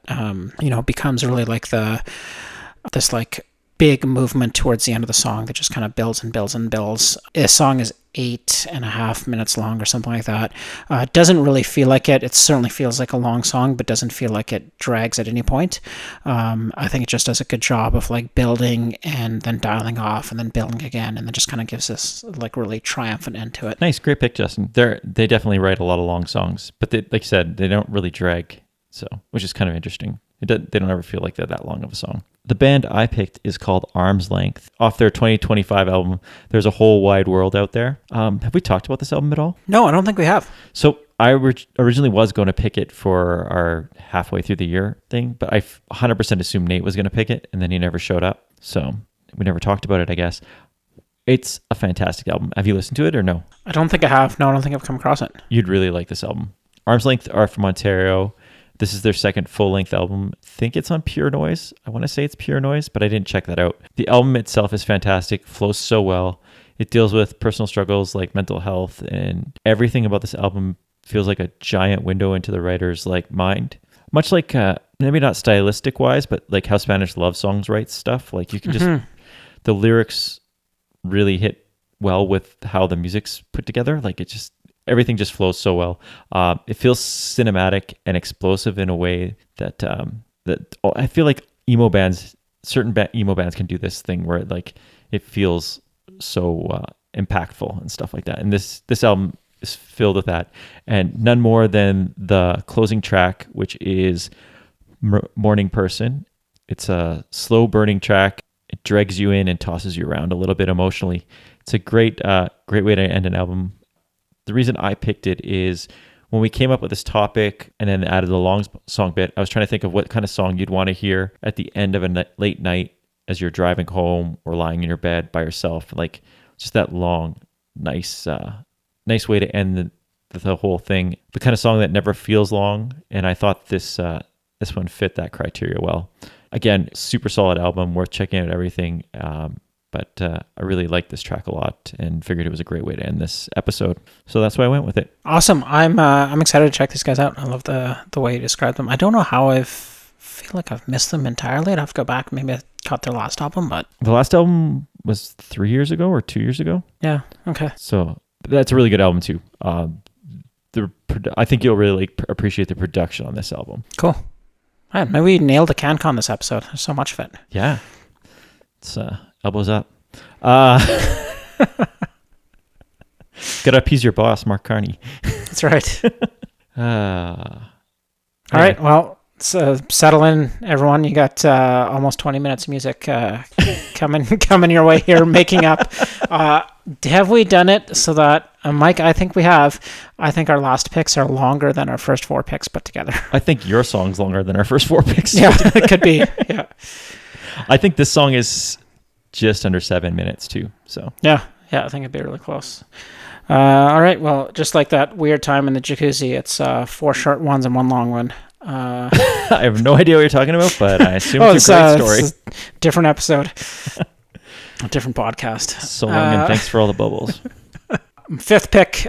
becomes really like this like big movement towards the end of the song that just kind of builds and builds and builds. This song is 8.5 minutes long or something like that. It doesn't really feel like it. It certainly feels like a long song, but doesn't feel like it drags at any point. I think it just does a good job of like building and then dialing off and then building again, and then just kind of gives this like really triumphant end to it. Nice, great pick, Justin. They definitely write a lot of long songs, but they, like you said, they don't really drag, so which is kind of interesting. They don't ever feel like they're that long of a song. The band I picked is called Arm's Length. Off their 2025 album, There's a Whole Wide World Out There. Have we talked about this album at all? No, I don't think we have. So I originally was going to pick it for our halfway through the year thing, but I 100% assumed Nate was going to pick it, and then he never showed up. So we never talked about it, I guess. It's a fantastic album. Have you listened to it or no? I don't think I have. No, I don't think I've come across it. You'd really like this album. Arm's Length are from Ontario. This is their second full-length album. I think it's on Pure Noise. I want to say it's Pure Noise, but I didn't check that out. The album itself is fantastic, flows so well. It deals with personal struggles like mental health, and everything about this album feels like a giant window into the writer's like mind. Much like, maybe not stylistic-wise, but like how Spanish love songs write stuff. Like you can just, the lyrics really hit well with how the music's put together. Like it just, everything just flows so well. It feels cinematic and explosive in a way that I feel like emo bands, certain emo bands can do this thing where it feels so impactful and stuff like that. And this album is filled with that, and none more than the closing track, which is Morning Person. It's a slow burning track. It drags you in and tosses you around a little bit emotionally. It's a great way to end an album. The reason I picked it is when we came up with this topic and then added the long song bit, I was trying to think of what kind of song you'd want to hear at the end of a late night as you're driving home or lying in your bed by yourself. Like just that long, nice way to end the whole thing. The kind of song that never feels long. And I thought this one fit that criteria well. Again, super solid album, worth checking out everything. But I really liked this track a lot and figured it was a great way to end this episode. So that's why I went with it. Awesome. I'm excited to check these guys out. I love the way you described them. I don't know how I feel like I've missed them entirely. I'd have to go back. Maybe I caught their last album, but... The last album was 3 years ago or 2 years ago. Yeah, okay. So that's a really good album too. I think you'll really appreciate the production on this album. Cool. All right, maybe we nailed the CanCon this episode. There's so much of it. Yeah. It's... elbows up. Gotta appease your boss, Mark Carney. That's right. All right. Well, so settle in, everyone. You got almost 20 minutes of music coming your way here, making up. Have we done it so that, Mike, I think we have. I think our last picks are longer than our first four picks put together. I think your song's longer than our first four picks. Yeah, it could be. Yeah. I think this song is just under 7 minutes too. So yeah, I think it'd be really close. All right, well, just like that weird time in the jacuzzi, it's 4 short ones and 1 long one. I have no idea what you're talking about, but I assume it's a great story. It's a different episode, a different podcast. So long, and thanks for all the bubbles. 5th pick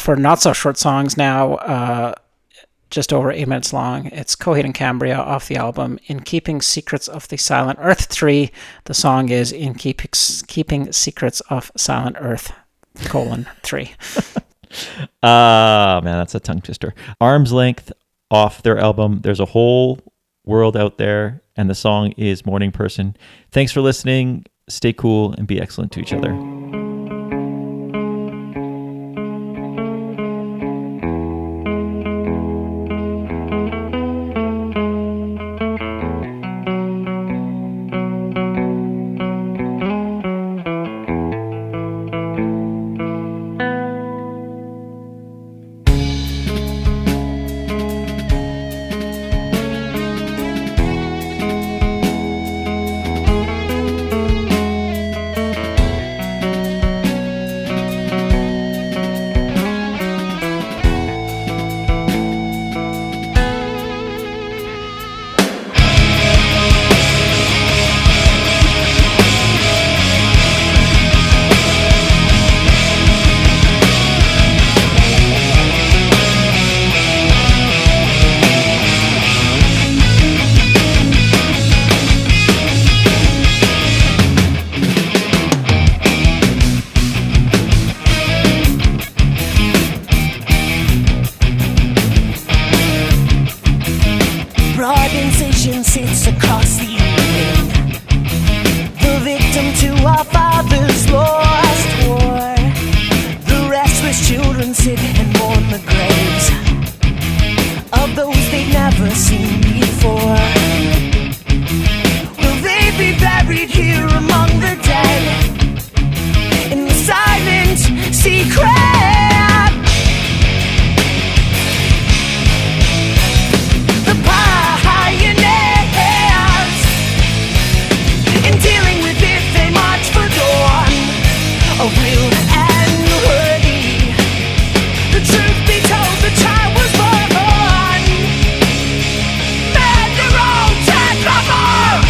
for not so short songs now. Just over 8 minutes long. It's Coheed and Cambria off the album In Keeping Secrets of the Silent Earth 3. The song is In Keeping Secrets of Silent Earth, 3. Man, that's a tongue twister. Arm's Length off their album There's a Whole World Out There, and the song is Morning Person. Thanks for listening. Stay cool and be excellent to each other. nation sits across the evening, the victim to our father's lost war. The restless children sit and mourn the graves of those they've never seen before. Will they be buried here among the dead, in the silent secret? The pioneers, in dealing with it, they march for dawn, of real and worthy. The truth be told, the child was born. Man, your own cover.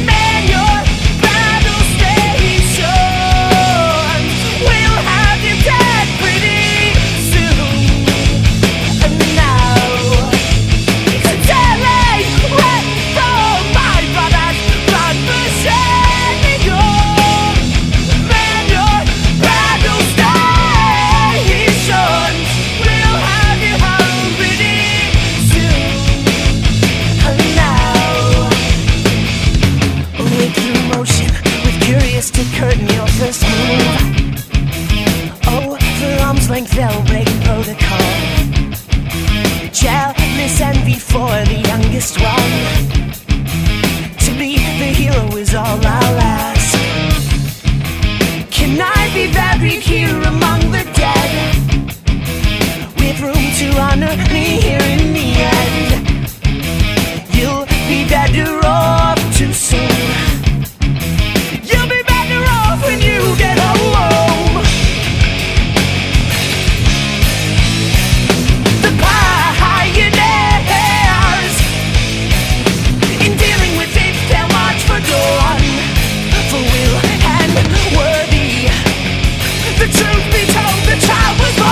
Man, your battle stations will have you dead pretty soon. And now, today, went from my brother's blood for shedding your. Man, your battle stations will have you home pretty soon. And now, awake through motion, with curious to curtain your first move. Oh, for arm's length they'll break protocol. Jealous envy for the youngest one. To be the hero is all I'll ask. Can I be buried here among the dead, with room to honor me here in the end? You'll be better off too soon. You'll be better off when you get home. The pioneers, in dealing with it, they'll march for dawn, for will and worthy. The truth be told, the child was born.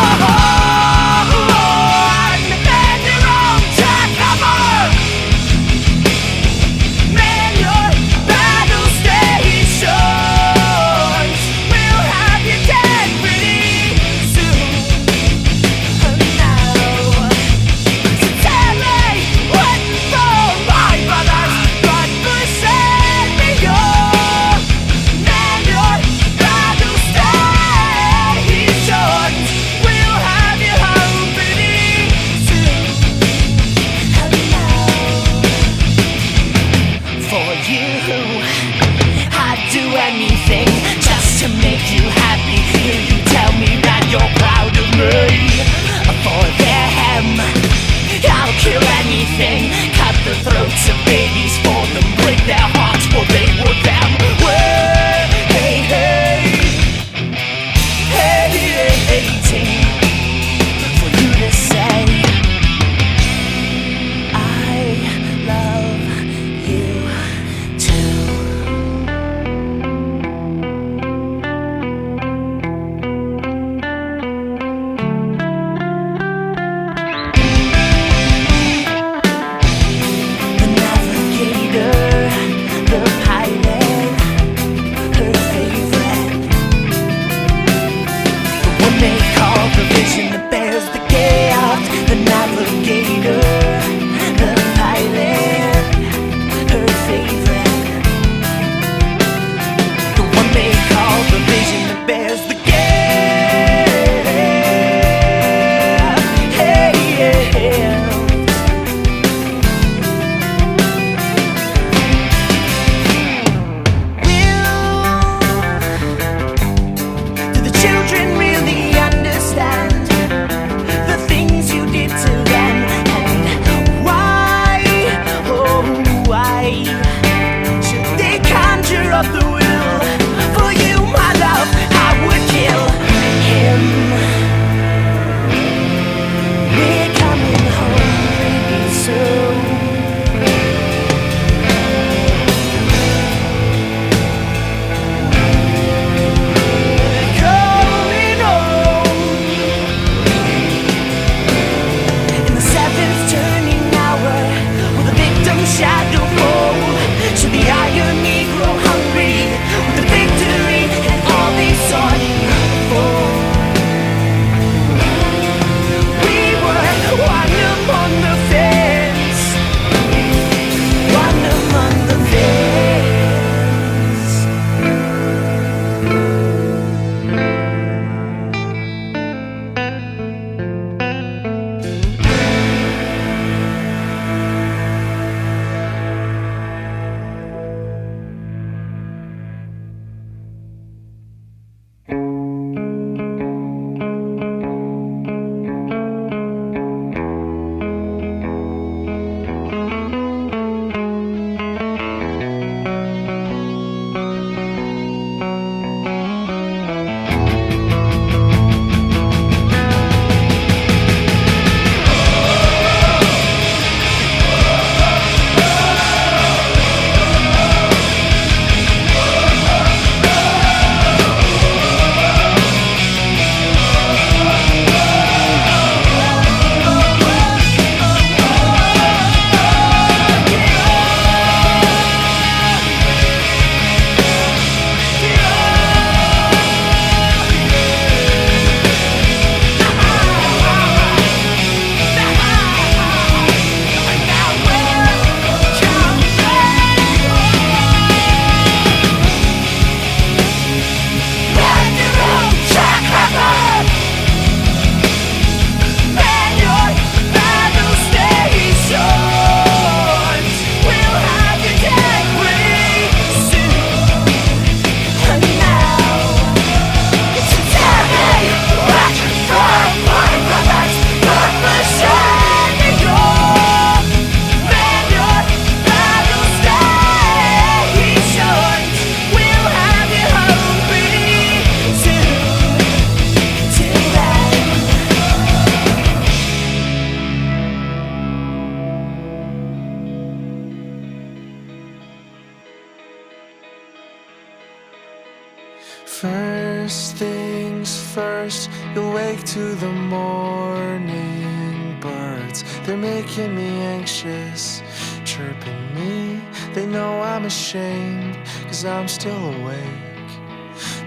You'll wake to the morning birds. They're making me anxious, chirping me. They know I'm ashamed, 'cause I'm still awake.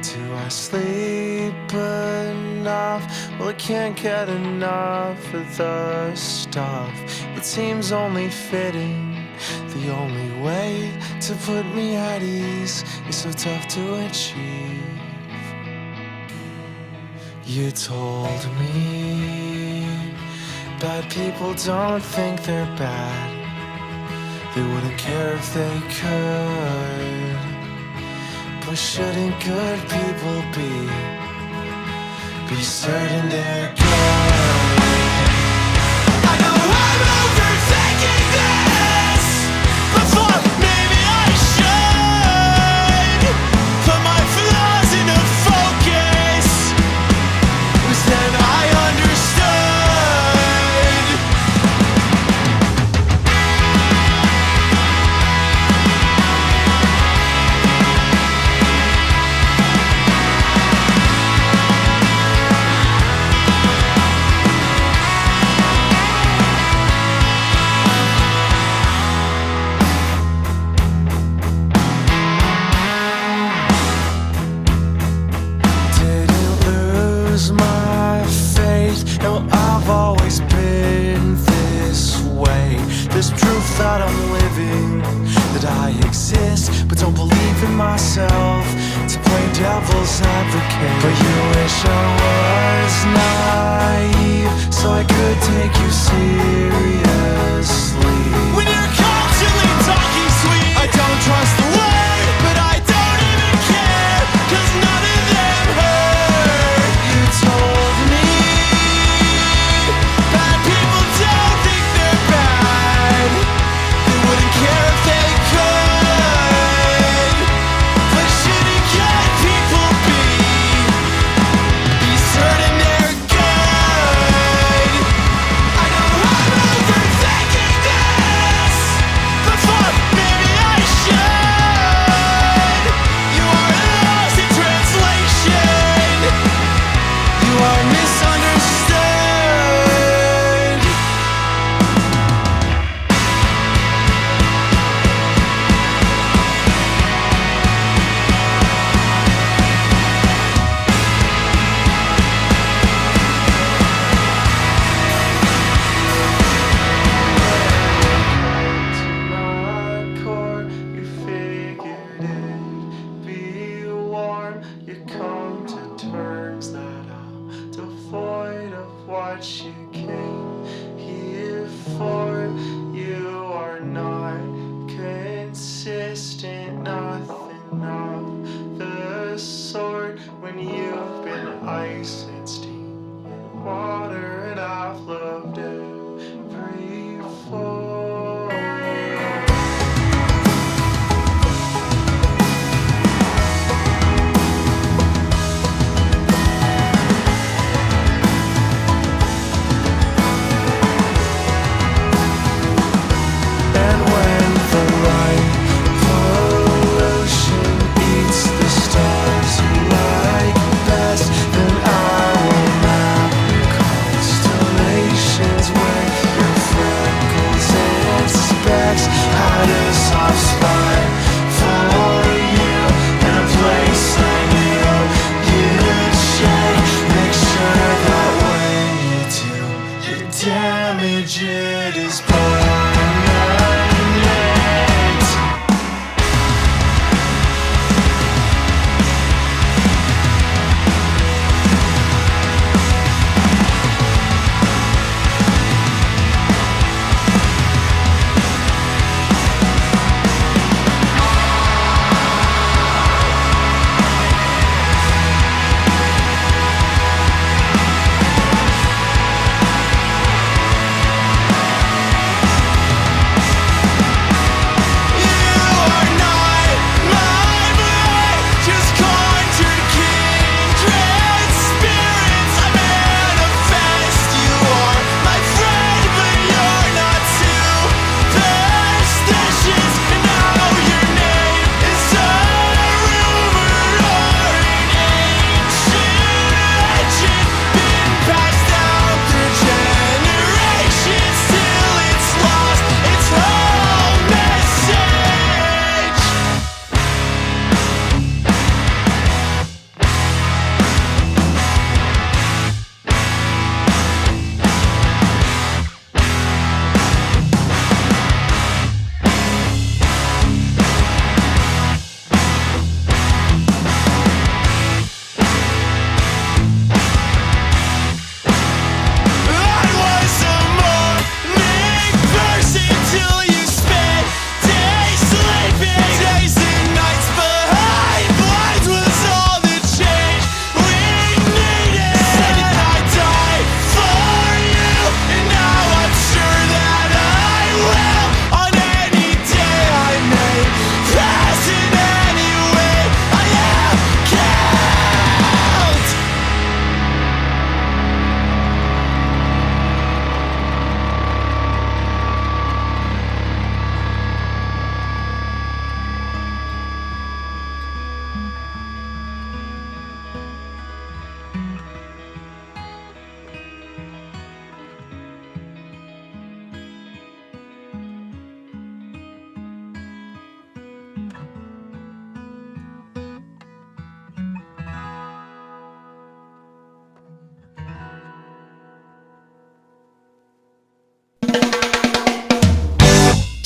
Do I sleep enough? Well, I can't get enough of the stuff. It seems only fitting. The only way to put me at ease is so tough to achieve. You told me bad people don't think they're bad. They wouldn't care if they could. But shouldn't good people be certain they're good? I know I'm overthinking this, but fuck, maybe I should put my flaws into focus, 'cause then I understood. This proof that I'm living, that I exist, but don't believe in myself to play devil's advocate. But you wish I was naive, so I could take you seriously. When you're constantly talking sweet, I don't trust the word, but I don't even care, 'cause none of them hurt. You told me bad people don't think they're bad. They wouldn't care if they could. But shouldn't good people be certain they're good? I know I'm overthinking this, but fuck, maybe I should. You are lost in translation. You are misunderstood. To my core, you figured it'd be warm. You come to terms that I'm devoid of what you came here for. You are not consistent, nothing of the sort. When you've been ice and steam and water, and I've loved every form.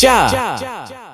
Ja.